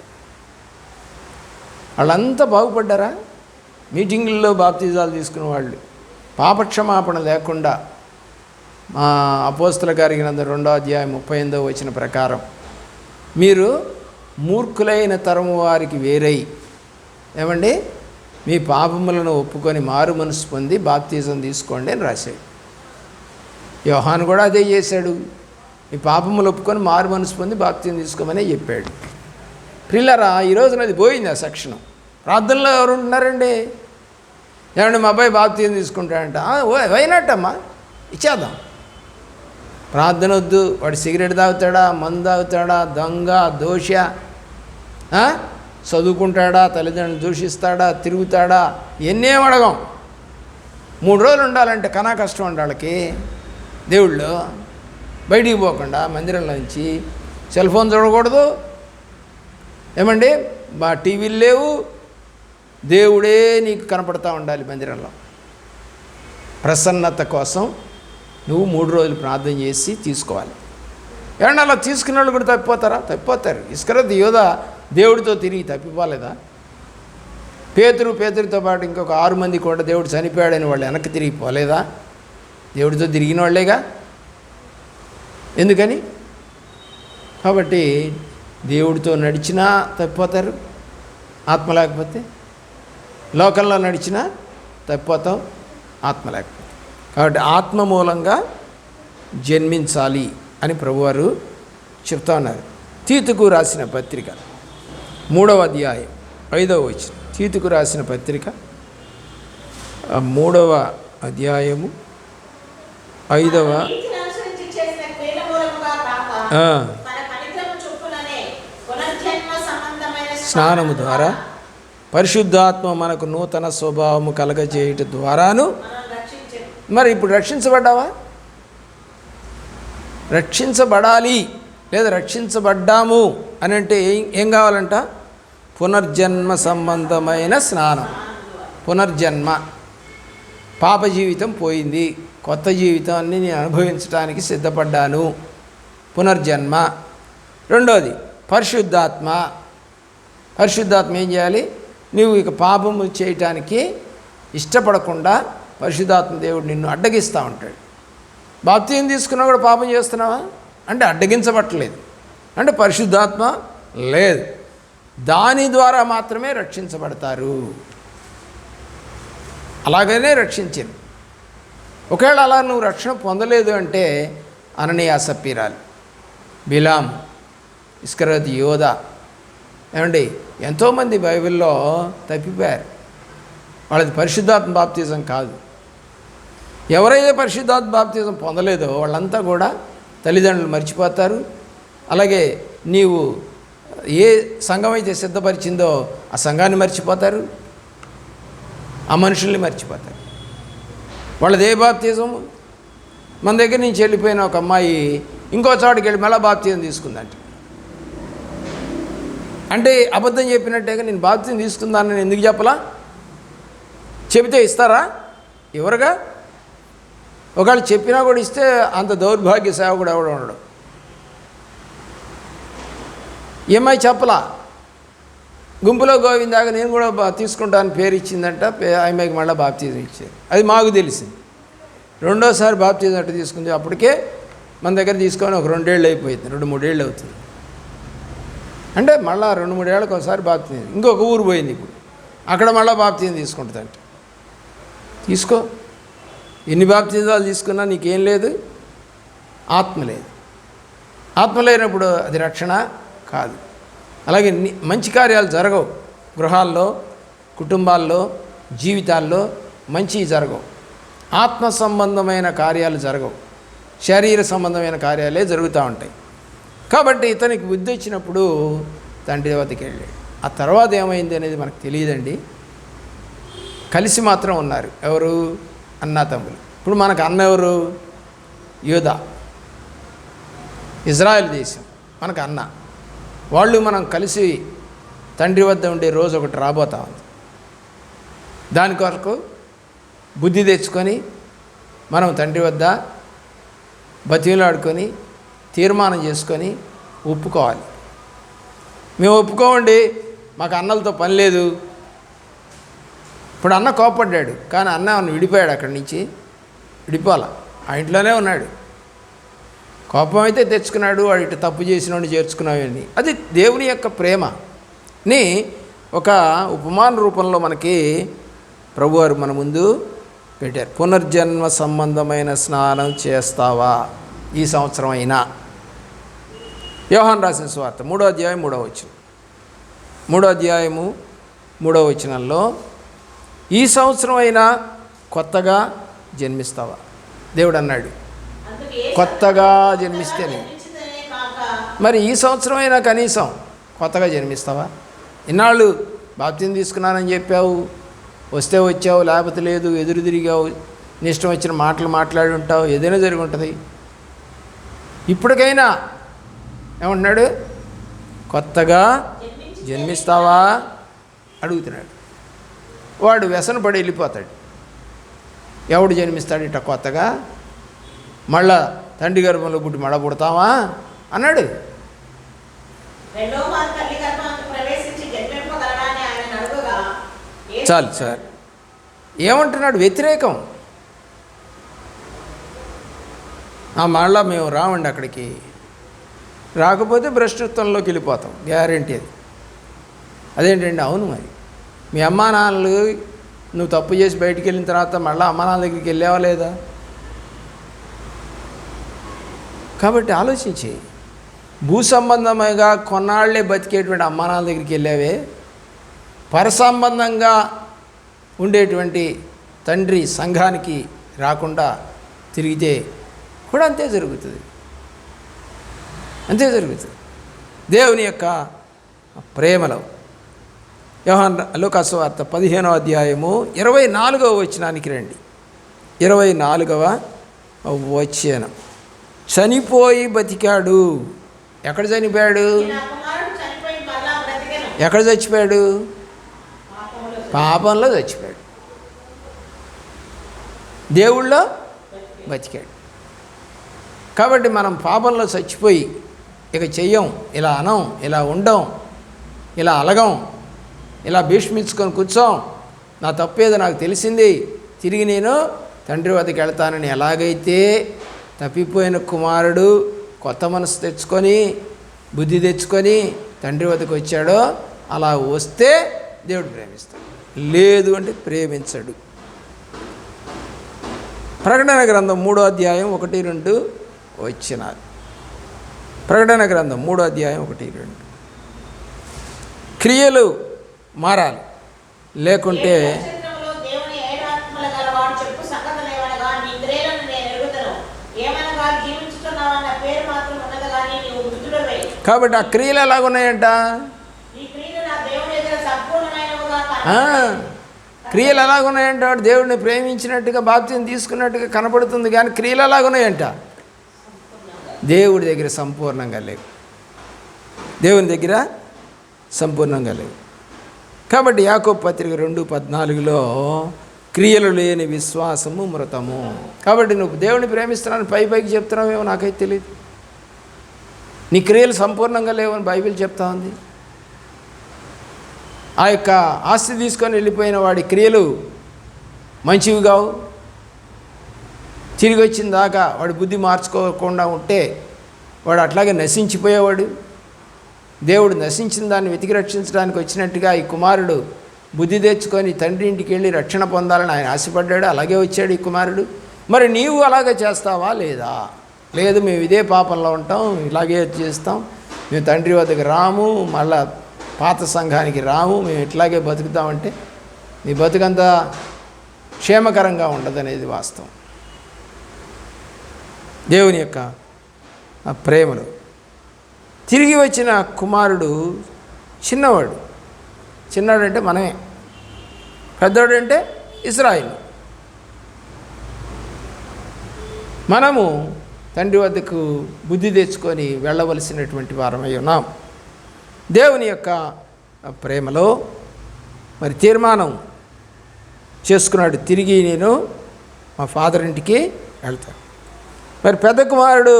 వాళ్ళంతా బాగుపడ్డారా? మీటింగుల్లో బాప్తిజాలు తీసుకున్న వాళ్ళు పాపక్షమాపణ లేకుండా మా అపోస్తల గారి గ్రంథం 2వ అధ్యాయం 38వ వచనం ప్రకారం మీరు మూర్ఖులైన తరము వారికి వేరై ఏమండి మీ పాపములను ఒప్పుకొని మారు మనసు పొంది బాప్తిజం తీసుకోండి అని రాశాడు. యోహాను కూడా అదే చేశాడు. మీ పాపములు ఒప్పుకొని మారు మనసు పొంది బాప్తిజం తీసుకోమని చెప్పాడు. ప్రిల్లరా, ఈరోజున అది పోయింది ఆ సెక్షను. ప్రార్థనలో ఎవరు ఉంటున్నారండి? ఏమండి మా అబ్బాయి బాప్తిజం తీసుకుంటాడంట, అయినట్టమ్మా ఇచ్చేద్దాం. ప్రార్థన వద్దు, వాడు సిగరెట్ తాగుతాడా, మందు తాగుతాడా, దొంగ దోష, చదువుకుంటాడా, తల్లిదండ్రులు దూషిస్తాడా, తిరుగుతాడా, ఎన్నేం అడగం. 3 రోజులు ఉండాలంటే కనా కష్టం అండి వాళ్ళకి. దేవుళ్ళు బయటికి పోకుండా మందిరంలో నుంచి సెల్ ఫోన్ చూడకూడదు, ఏమండి మా టీవీలు లేవు, దేవుడే నీకు కనపడతా ఉండాలి మందిరంలో. ప్రసన్నత కోసం నువ్వు 3 రోజులు ప్రార్థన చేసి తీసుకోవాలి. ఏమన్నా అలా తీసుకున్న వాళ్ళు కూడా తప్పిపోతారా? తప్పిపోతారు. ఇస్కరియోతు యోధ దేవుడితో తిరిగి తప్పిపోలేదా? పేతురుతో పాటు ఇంకొక 6 మంది కూడా దేవుడు చనిపోయాడని వాళ్ళు వెనక్కి తిరిగి పోలేదా? దేవుడితో తిరిగిన వాళ్ళేగా. ఎందుకని? కాబట్టి దేవుడితో నడిచినా తప్పిపోతారు, ఆత్మ లేకపోతే. లోకంలో నడిచినా తప్పిపోతాం, ఆత్మ లేకపోతే. కాబట్టి ఆత్మ మూలంగా జన్మించాలి అని ప్రభువారు చెప్తా ఉన్నారు. తీతుకు రాసిన పత్రిక 3వ అధ్యాయం 5వ వచనం. తీతుకు రాసిన పత్రిక 3వ అధ్యాయము 5వ స్నానము ద్వారా పరిశుద్ధాత్మ మనకు నూతన స్వభావము కలగజేయటం ద్వారాను. మరి ఇప్పుడు రక్షించబడ్డావా? రక్షించబడాలి లేదా రక్షించబడ్డాము అని అంటే ఏం కావాలంట? పునర్జన్మ సంబంధమైన స్నానం. పునర్జన్మ. పాప జీవితం పోయింది, కొత్త జీవితాన్ని నేను అనుభవించడానికి సిద్ధపడ్డాను. పునర్జన్మ. రెండోది పరిశుద్ధాత్మ. పరిశుద్ధాత్మ ఏం చేయాలి? నువ్వు ఇక పాపము చేయటానికి ఇష్టపడకుండా పరిశుద్ధాత్మ దేవుడు నిన్ను అడ్డగిస్తూ ఉంటాడు. బాప్తిజం తీసుకున్నా కూడా పాపం చేస్తున్నావా అంటే అడ్డగించబట్టలేదు, అంటే పరిశుద్ధాత్మ లేదు. దాని ద్వారా మాత్రమే రక్షించబడతారు. అలాగనే రక్షించింది. ఒకవేళ అలా నువ్వు రక్షణ పొందలేదు అంటే అననీయ సప్పీరాలు, బిలాం, ఇస్కరియోతు యోధ, ఏమండి ఎంతోమంది బైబిల్లో తప్పిపోయారు. వాళ్ళది పరిశుద్ధాత్మ బాప్తిజం కాదు. ఎవరైతే పరిశుద్ధాత్మ బాప్తిజం పొందలేదో వాళ్ళంతా కూడా తల్లిదండ్రులు మర్చిపోతారు. అలాగే నీవు ఏ సంఘం అయితే సిద్ధపరిచిందో ఆ సంఘాన్ని మర్చిపోతారు, ఆ మనుషుల్ని మర్చిపోతారు. వాళ్ళది ఏ బాప్తిజం? మన దగ్గర నుంచి వెళ్ళిపోయిన ఒక అమ్మాయి ఇంకో చోటుకి వెళ్ళి మళ్ళీ బాప్తిజం తీసుకుందంట. అంటే అబద్ధం చెప్పినట్టేగా నేను బాప్తిజం తీసుకుందానని ఎందుకు చెప్పలా? చెబితే ఇస్తారా? ఎవరుగా? ఒకవేళ చెప్పినా కూడా ఇస్తే అంత దౌర్భాగ్య సేవకుడు ఎవడు ఉండడు. ఏమై చెప్పలా? గుంపులో గోవిందాగా నేను కూడా తీసుకుంటాను పేరు ఇచ్చిందంట. ఆమెకి మళ్ళీ బాప్తిజం ఇచ్చారు. అది మాకు తెలిసింది. రెండోసారి బాప్తిజం అట్టు తీసుకుంది. అప్పటికే మన దగ్గర తీసుకొని ఒక 2 ఏళ్ళు అయిపోయింది, 2-3 ఏళ్ళు అవుతుంది. అంటే మళ్ళీ 2-3 ఏళ్ళకి ఒకసారి బాప్తిజం. ఇంకొక ఊరు పోయింది ఇప్పుడు, అక్కడ మళ్ళీ బాప్తిజం తీసుకుంటుందంట. తీసుకో. ఎన్ని బాప్తిజాలు తీసుకున్నా నీకేం లేదు? ఆత్మ లేదు. ఆత్మ లేనప్పుడు అది రక్షణ కాదు. అలాగే మంచి కార్యాలు జరగవు. గృహాల్లో, కుటుంబాల్లో, జీవితాల్లో మంచి జరగవు. ఆత్మ సంబంధమైన కార్యాలు జరగవు, శరీర సంబంధమైన కార్యాలే జరుగుతూ ఉంటాయి. కాబట్టి ఇతనికి బుద్ధి వచ్చినప్పుడు తండ్రి వద్దకు వెళ్ళాడు. ఆ తర్వాత ఏమైంది అనేది మనకు తెలియదండి. కలిసి మాత్రం ఉన్నారు. ఎవరు? అన్నా తమ్ములు. ఇప్పుడు మనకు అన్న ఎవరు? యూదా, ఇజ్రాయెల్ దేశం మనకు అన్న. వాళ్ళు మనం కలిసి తండ్రి వద్ద ఉండే రోజు ఒకటి రాబోతా ఉంది. దాని కొరకు బుద్ధి తెచ్చుకొని మనం తండ్రి వద్ద బతిలాడుకొని తీర్మానం చేసుకొని ఒప్పుకోవాలి. మేము ఒప్పుకోమండి, మాకు అన్నలతో పని లేదు. ఇప్పుడు అన్న కోపడ్డాడు, కానీ అన్న విడిపోయాడు. అక్కడి నుంచి విడిపోవాల, ఆ ఇంట్లోనే ఉన్నాడు. కోపం అయితే తెచ్చుకున్నాడు, వాడు ఇటు తప్పు చేసినోడిని చేర్చుకున్నావని. అది దేవుని యొక్క ప్రేమని ఒక ఉపమాన రూపంలో మనకి ప్రభువారు మన ముందు పెట్టారు. పునర్జన్మ సంబంధమైన స్నానం చేస్తావా ఈ సంవత్సరం అయినా? యోహాను రాసిన సువార్త 3వ అధ్యాయం 3వ వచనం. 3వ అధ్యాయము 3వ వచనంలో ఈ సంవత్సరం అయినా కొత్తగా జన్మిస్తావా? దేవుడు అన్నాడు కొత్తగా జన్మిస్తేనే. మరి ఈ సంవత్సరం అయినా కనీసం కొత్తగా జన్మిస్తావా? ఇన్నాళ్ళు బాప్తిజం తీసుకున్నానని చెప్పావు, వస్తే వచ్చావు, లేకపోతే లేదు, ఎదురు తిరిగావు, నీ ఇష్టం వచ్చిన మాటలు మాట్లాడి ఉంటావు, ఏదైనా జరిగి ఉంటుంది. ఇప్పటికైనా ఏమంటున్నాడు? కొత్తగా జన్మిస్తావా అడుగుతున్నాడు. వాడు వ్యసనపడి వెళ్ళిపోతాడు. ఎవడు జన్మిస్తాడు ఇట్లా కొత్తగా? మళ్ళా తండ్రి గర్భంలో పుట్టి మళ్ళా పుడతావా అన్నాడు. చాలు సార్, ఏమంటున్నాడు? వ్యతిరేకం. మళ్ళా మేము రావండి అక్కడికి, రాకపోతే భ్రష్టత్వంలోకి వెళ్ళిపోతాం, గ్యారెంటీ అది. అదేంటండి? అవును, మరి మీ అమ్మా నాన్నలు నువ్వు తప్పు చేసి బయటికి వెళ్ళిన తర్వాత మళ్ళీ అమ్మా నాన్న దగ్గరికి వెళ్ళావా లేదా? కాబట్టి ఆలోచించి, భూ సంబంధంగా కొన్నాళ్లే బతికేటువంటి అమ్మా నాన్న దగ్గరికి వెళ్ళావే, పరసంబంధంగా ఉండేటువంటి తండ్రి సంఘానికి రాకుండా తిరిగితే కూడా అంతే జరుగుతుంది. అంతే జరుగుతుంది. దేవుని యొక్క ప్రేమలో యోహాను లూకా సువార్త 15వ అధ్యాయము 24వ వచనానికి రండి. 24వ వచనం. చనిపోయి బతికాడు. ఎక్కడ చనిపోయాడు? ఎక్కడ చచ్చిపోయాడు? పాపంలో చచ్చిపోయాడు. దేవుళ్ళో బతికాడు. కాబట్టి మనం పాపంలో చచ్చిపోయి ఇక చెయ్యం, ఇలా అనం, ఇలా ఉండం, ఇలా అలగం, ఇలా భీష్మించుకొని కూర్చోం, నా తప్పేదో నాకు తెలిసింది, తిరిగి నేను తండ్రి వద్దకు వెళ్తానని ఎలాగైతే తప్పిపోయిన కుమారుడు కొత్త మనసు తెచ్చుకొని బుద్ధి తెచ్చుకొని తండ్రి వద్దకు వచ్చాడో అలా వస్తే దేవుడు ప్రేమిస్తాడు. లేదు అంటే ప్రేమించడు. ప్రకటన గ్రంథం 3వ అధ్యాయం 1-2 వచనాలు. ప్రకటన గ్రంథం 3వ అధ్యాయం 1-2. క్రియలు మారాలి, లేకుంటే కాబట్టి ఆ క్రియలు ఎలాగున్నాయంట? క్రియలు ఎలాగున్నాయంట? దేవుడిని ప్రేమించినట్టుగా బాప్తిజం తీసుకున్నట్టుగా కనపడుతుంది, కానీ క్రియలు ఎలాగున్నాయంట? దేవుడి దగ్గర సంపూర్ణంగా లేవు. దేవుని దగ్గర సంపూర్ణంగా లేవు. కాబట్టి యాకోబు పత్రిక 2:14లో క్రియలు లేని విశ్వాసము మృతము. కాబట్టి నువ్వు దేవుని ప్రేమిస్తున్నాను పైకి చెప్తున్నావేమో నాకైతే తెలియదు. నీ క్రియలు సంపూర్ణంగా లేవని బైబిల్ చెప్తా ఉంది. ఆ యొక్క ఆస్తి తీసుకొని వెళ్ళిపోయిన వాడి క్రియలు మంచివి కావు. తిరిగి వచ్చిన దాకా వాడి బుద్ధి మార్చుకోకుండా ఉంటే వాడు అట్లాగే నశించిపోయేవాడు. దేవుడు నశించిన దాన్ని వెతికి రక్షించడానికి వచ్చినట్టుగా ఈ కుమారుడు బుద్ధి తెచ్చుకొని తండ్రి ఇంటికి వెళ్ళి రక్షణ పొందాలని ఆయన ఆశపడ్డాడు. అలాగే వచ్చాడు ఈ కుమారుడు. మరి నీవు అలాగే చేస్తావా లేదా? లేదు మేము ఇదే పాపంలో ఉంటాం, ఇలాగే చేస్తాం, మేము తండ్రి వద్దకు రాము, మళ్ళా పాత సంఘానికి రాము, మేము ఇట్లాగే బతుకుతామంటే నీ బతుకంతా క్షేమకరంగా ఉండదనేది వాస్తవం. దేవుని యొక్క ఆ ప్రేమలో తిరిగి వచ్చిన కుమారుడు చిన్నవాడు. చిన్నవాడంటే మనమే, పెద్దవాడంటే ఇశ్రాయేలు. మనము తండ్రి వద్దకు బుద్ధి తెచ్చుకొని వెళ్ళవలసినటువంటి వారమై ఉన్నాం. దేవుని యొక్క ప్రేమలో మరి తీర్మానం చేసుకున్నాడు, తిరిగి నేను మా ఫాదర్ ఇంటికి వెళ్తాను. మరి పెద్ద కుమారుడు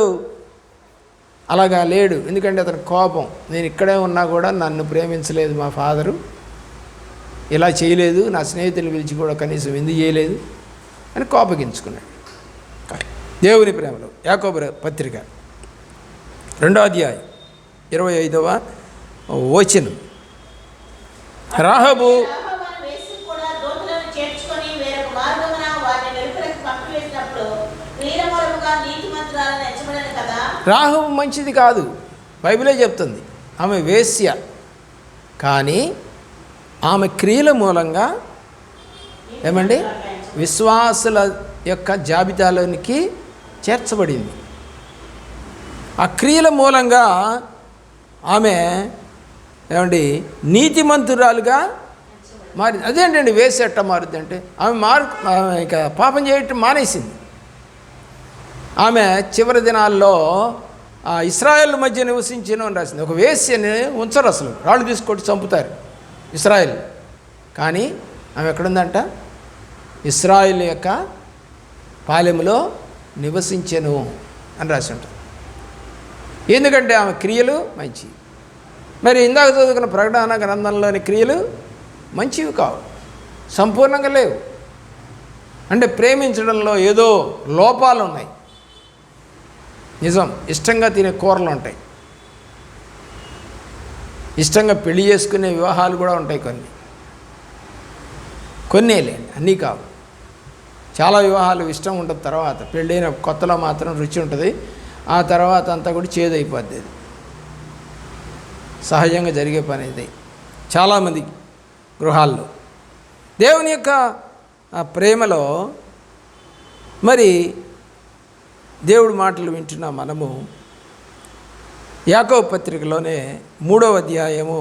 అలాగా లేడు, ఎందుకంటే అతని కోపం, నేను ఇక్కడే ఉన్నా కూడా నన్ను ప్రేమించలేదు మా ఫాదరు, ఇలా చేయలేదు, నా స్నేహితులు పిలిచి కూడా కనీసం ఎందుకు చేయలేదు అని కోపగించుకున్నాడు. దేవుని ప్రేమలో యాకోబు పత్రిక 2వ అధ్యాయం 25వ వచనం. రాహబు రాహబు మంచిది కాదు, బైబిలే చెప్తుంది. ఆమె వేశ్య, కానీ ఆమె క్రియల మూలంగా ఏమండి విశ్వాసుల యొక్క జాబితాలోనికి చేర్చబడింది. ఆ క్రియల మూలంగా ఆమె ఏమండి నీతిమంతురాలుగా మారింది. అదేంటండి వేశ్య ఎట్ట మారుద్ది అంటే ఆమె ఇక పాపం చేయటం మానేసింది. ఆమె చివరి దినాల్లో ఇశ్రాయేల్ మధ్య నివసించను అని రాసింది. ఒక వేశ్యని ఉంచరు, అసలు రాళ్ళు తీసుకొట్టి చంపుతారు ఇశ్రాయేల్. కానీ ఆమె ఎక్కడుందంట? ఇశ్రాయేల్ యొక్క పాలెములో నివసించెను అని రాసి ఉంటుంది. ఎందుకంటే ఆమె క్రియలు మంచి. మరి ఇందాక చదువుకున్న ప్రకటన గ్రంథంలోని క్రియలు మంచివి కావు, సంపూర్ణంగా లేవు. అంటే ప్రేమించడంలో ఏదో లోపాలు ఉన్నాయి. నిజం, ఇష్టంగా తినే కూరలు ఉంటాయి, ఇష్టంగా పెళ్లి చేసుకునే వివాహాలు కూడా ఉంటాయి, కొన్నేలేండి, అన్నీ కావు. చాలా వివాహాలు ఇష్టం ఉంటుంది, తర్వాత పెళ్ళైన కొత్తలో మాత్రం రుచి ఉంటుంది, ఆ తర్వాత అంతా కూడా చేదైపోద్ది. అది సహజంగా జరిగే పని ఇది చాలామంది గృహాల్లో. దేవుని యొక్క ప్రేమలో మరి దేవుడి మాటలు వింటున్న మనము యాకోబు పత్రికలోనే 3వ అధ్యాయము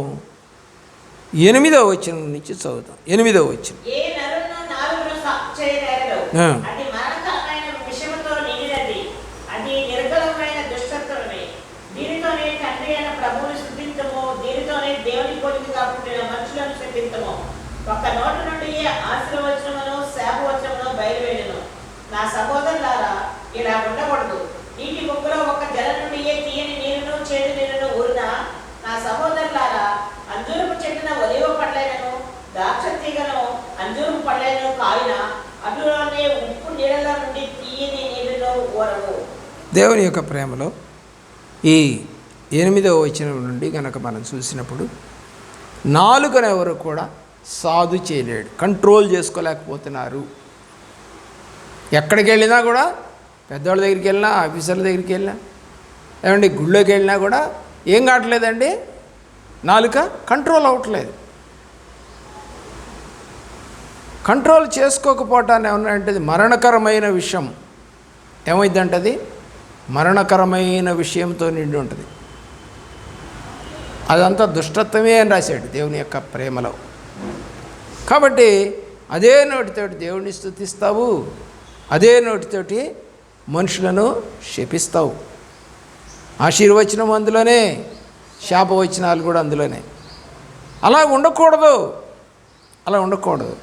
8వ వచనం నుంచి చదువుతాం. 8వ వచనం. ఒక నోటి నుండి ఆశీర్వచనమును శాపవచనమును బయలువెళ్ళెను. నా సహోదరులారా, ఇలా ఉండకూడదు. నీటి ముక్కులో ఒక జలం నుండి తీయని నీరును చేదు నీరును ఊరినా, నా సహోదరులారా, అంజూరపు చెట్టున ఒలివ పళ్ళైనను ద్రాక్ష తీగను అంజూరపు పళ్ళైనను కాయిన అందులోనే ఉప్పు నీళ్ళ నుండి తీయని నీరును ఊరవు. దేవుని యొక్క ప్రేమలో ఈ 8వ వచనం నుండి కనుక మనం చూసినప్పుడు నాలుకను ఎవరు కూడా సాధు చేయలేడు, కంట్రోల్ చేసుకోలేకపోతున్నారు. ఎక్కడికి వెళ్ళినా కూడా, పెద్దవాళ్ళ దగ్గరికి వెళ్ళినా, ఆఫీసర్ల దగ్గరికి వెళ్ళినా, ఏమండి గుళ్ళోకి వెళ్ళినా కూడా ఏం కావట్లేదండి, నాలుక కంట్రోల్ అవ్వట్లేదు. కంట్రోల్ చేసుకోకపోవటాన్ని ఏమన్నా మరణకరమైన విషయం ఏమైందంటే అది మరణకరమైన విషయంతో నిండి ఉంటుంది. అదంతా దుష్టత్వమే అని రాశాడు దేవుని యొక్క ప్రేమలో. కాబట్టి అదే నోటితోటి దేవుడిని స్తుతిస్తావు, అదే నోటితోటి మనుషులను శపిస్తావు. ఆశీర్వచనం అందులోనే, శాపవచనాలు కూడా అందులోనే. అలా ఉండకూడదు, అలా ఉండకూడదు.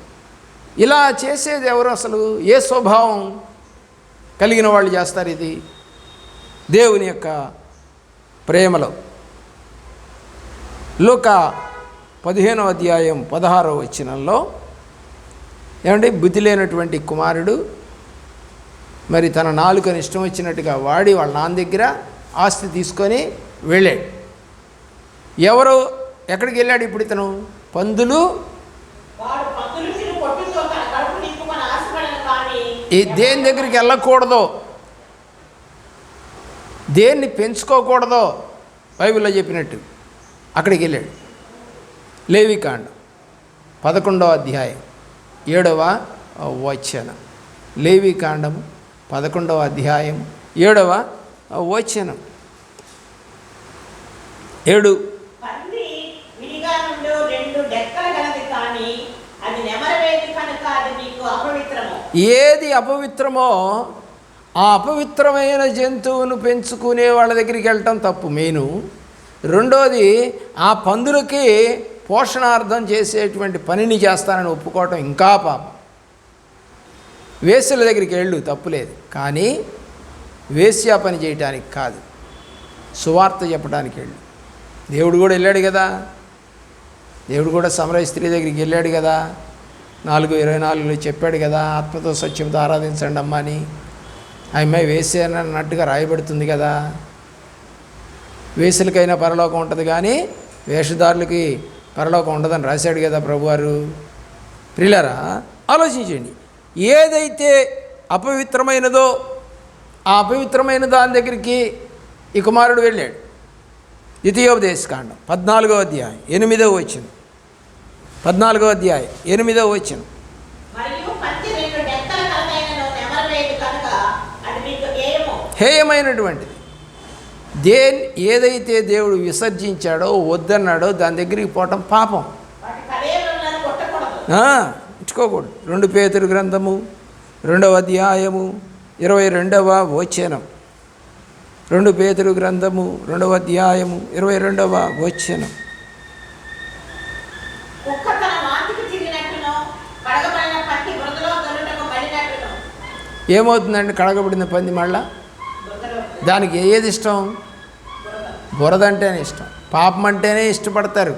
ఇలా చేసేది ఎవరు? అసలు ఏ స్వభావం కలిగిన వాళ్ళు చేస్తారు ఇది? దేవుని యొక్క ప్రేమలో లూకా 15వ అధ్యాయం 16వ వచనంలో ఏమంటే బుద్ధి లేనటువంటి కుమారుడు మరి తన నాలుకని ఇష్టం వచ్చినట్టుగా వాడి వాళ్ళ నాన్న దగ్గర ఆస్తి తీసుకొని వెళ్ళాడు. ఎవరు ఎక్కడికి వెళ్ళాడు ఇప్పుడు ఇతను? పందులు దేని దగ్గరికి వెళ్ళకూడదో దేన్ని పెంచుకోకూడదో బైబిల్లో చెప్పినట్టు అక్కడికి వెళ్ళాడు. లేవికాండం 11వ అధ్యాయం 7వ వచనం. లేవికాండం 11వ అధ్యాయం 7వ వచనం. 7 పంది విడిగా నుండి 2 డెక్కలు గలది, కానీ అది నెమరవేది కనుక అది మీకు అపవిత్రము. ఏది అపవిత్రమో ఆ అపవిత్రమైన జంతువును పెంచుకునే వాళ్ళ దగ్గరికి వెళ్ళటం తప్పు మెయిను. రెండోది ఆ పందులకి పోషణార్థం చేసేటువంటి పనిని చేస్తానని ఒప్పుకోవటం ఇంకా పాపం. వేశ్యల దగ్గరికి వెళ్ళు, తప్పులేదు, కానీ వేశ్యా పని చేయటానికి కాదు, సువార్త చెప్పడానికి వెళ్ళు. దేవుడు కూడా వెళ్ళాడు కదా, దేవుడు కూడా సమరయ స్త్రీ దగ్గరికి వెళ్ళాడు కదా, 4:24 చెప్పాడు కదా, ఆత్మతో సత్యంతో ఆరాధించండి అమ్మా అని. ఆ అమ్మాయి వేశ్య అన్నట్టుగా రాయబడుతుంది కదా. వేశ్యలకైనా పరలోకం ఉంటుంది కానీ వేషధారులకి పరలోకం ఉండదని రాశాడు కదా ప్రభువారు. ప్రియులారా, ఆలోచించండి. ఏదైతే అపవిత్రమైనదో ఆ అపవిత్రమైన దాని దగ్గరికి ఈ కుమారుడు వెళ్ళాడు. ద్వితీయోపదేశకాండం 14వ అధ్యాయం 8వ వచనం. 14వ అధ్యాయం 8వ వచనం. మరియు పంది 2 డెక్కల కలదైనను నెమరవేది కనుక అది మీకు హేయమైనటువంటిది. ఏదైతే దేవుడు విసర్జించాడో వద్దన్నాడో దాని దగ్గరికి పోవటం పాపం, ఇచ్చుకోకూడదు. 2 పేతురు గ్రంథము 2వ అధ్యాయము 22వ వచనం. 2 పేతురు గ్రంథము 2వ అధ్యాయము 22వ వచనం. ఏమవుతుందండి కడగబడిన పంది మళ్ళా? దానికి ఏది ఇష్టం? బురద అంటేనే ఇష్టం, పాపం అంటేనే ఇష్టపడతారు.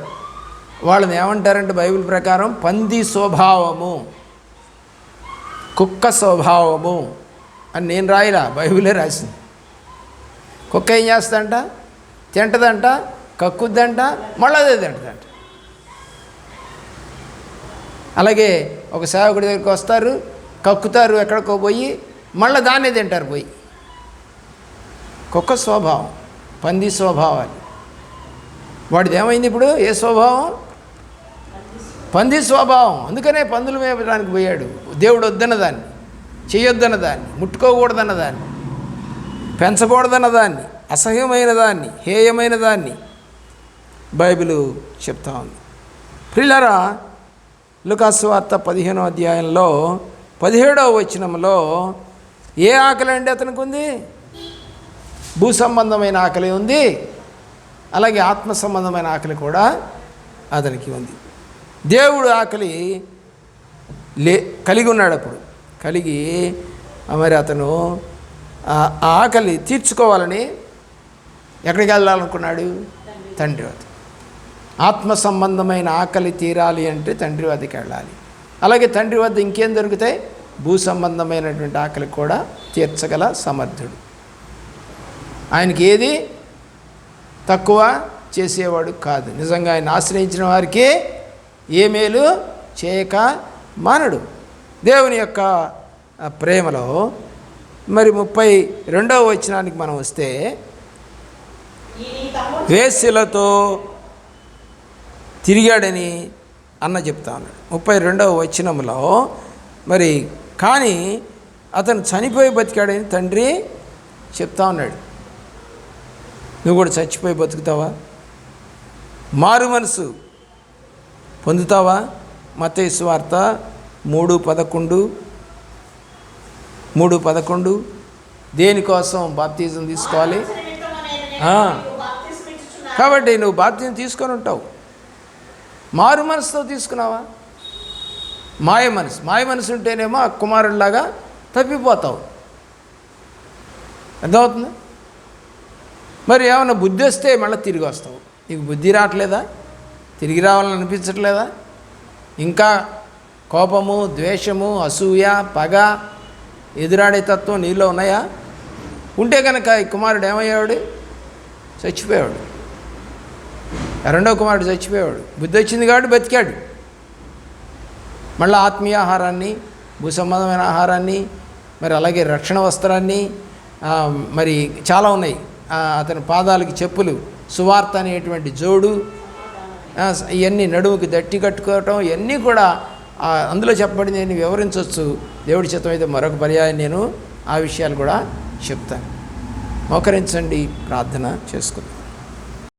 వాళ్ళని ఏమంటారంటే బైబిల్ ప్రకారం పంది స్వభావము, కుక్క స్వభావము అని నేను రాయిలా, బైబిలే రాసింది. కుక్క ఏం చేస్తుందంట? తింటదంట, కక్కుద్దంట, మళ్ళీ అదే తింటదంట. అలాగే ఒక సేవకుడి దగ్గరికి వస్తారు, కక్కుతారు ఎక్కడికో పోయి, మళ్ళీ దాన్నే తింటారు పోయి. కుక్క స్వభావం, పంది స్వభావాలు. వాడిది ఏమైంది ఇప్పుడు? ఏ స్వభావం? పంది స్వభావం. అందుకనే పందులు మేపడానికి పోయాడు. దేవుడు వద్దన్న దాన్ని, చేయొద్దన్న దాన్ని, ముట్టుకోకూడదన్న దాన్ని, పెంచకూడదన్న దాన్ని, అసహ్యమైన దాన్ని, హేయమైన దాన్ని బైబిలు చెప్తా ఉంది. ప్రియులారా, లూకాసు వార్త 15వ అధ్యాయంలో 17వ వచనంలో ఏ ఆకలి అండి అతనికి ఉంది? భూ సంబంధమైన ఆకలి ఉంది, అలాగే ఆత్మ సంబంధమైన ఆకలి కూడా అతనికి ఉంది. దేవుడు ఆకలి కలిగి ఉన్నాడు. అప్పుడు కలిగి మరి అతను ఆ ఆకలి తీర్చుకోవాలని ఎక్కడికి వెళ్ళాలనుకున్నాడు? తండ్రి వద్ద. ఆత్మ సంబంధమైన ఆకలి తీరాలి అంటే తండ్రి వద్దకి వెళ్ళాలి. అలాగే తండ్రి వద్ద ఇంకేం దొరుకుతాయి? భూ సంబంధమైనటువంటి ఆకలి కూడా తీర్చగల సమర్థుడు. ఆయనకి ఏది తక్కువ చేసేవాడు కాదు. నిజంగా ఆయన ఆశ్రయించిన వారికి ఏ మేలు చేయక మానడు. దేవుని యొక్క ప్రేమలో మరి 32వ వచనానికి మనం వస్తే, వేశ్యలతో తిరిగాడని అన్న చెప్తా ఉన్నాడు 32వ వచనంలో. మరి కానీ అతను చనిపోయి బతికాడని తండ్రి చెప్తా ఉన్నాడు. నువ్వు కూడా చచ్చిపోయి బతుకుతావా? మారు మనసు పొందుతావా? మత్తయి సువార్త 3:11 దేనికోసం బాప్తిజం తీసుకోవాలి? కాబట్టి నువ్వు బాప్తిజం తీసుకొని ఉంటావు. మారు మనసుతో తీసుకున్నావా? మాయ మనసు ఉంటేనేమో ఆ కుమారుడిలాగా తప్పిపోతావు. అర్థమవుతుంది? మరి ఏమన్నా బుద్ధి వస్తే మళ్ళీ తిరిగి వస్తావు. నీకు బుద్ధి రావట్లేదా? తిరిగి రావాలని అనిపించట్లేదా? ఇంకా కోపము, ద్వేషము, అసూయ, పగ, ఎదురాడే తత్వం నీలో ఉన్నాయా? ఉంటే కనుక ఈ కుమారుడు ఏమయ్యాడు? చచ్చిపోయాడు. రెండో కుమారుడు చచ్చిపోయాడు. బుద్ధి వచ్చింది కాబట్టి బతికాడు. మళ్ళీ ఆత్మీయ ఆహారాన్ని, భూ సంబంధమైన ఆహారాన్ని, మరి అలాగే రక్షణ వస్త్రాన్ని, మరి చాలా ఉన్నాయి అతని పాదాలకి చెప్పులు, సువార్త అనేటువంటి జోడు, ఇవన్నీ నడుముకి దట్టి కట్టుకోవటం, ఇవన్నీ కూడా అందులో చెప్పబడి నేను వివరించవచ్చు. దేవుడి చిత్తం అయితే మరొక పర్యాయం నేను ఆ విషయాలు కూడా చెప్తాను. మోకరించండి, ప్రార్థన చేసుకుందాం.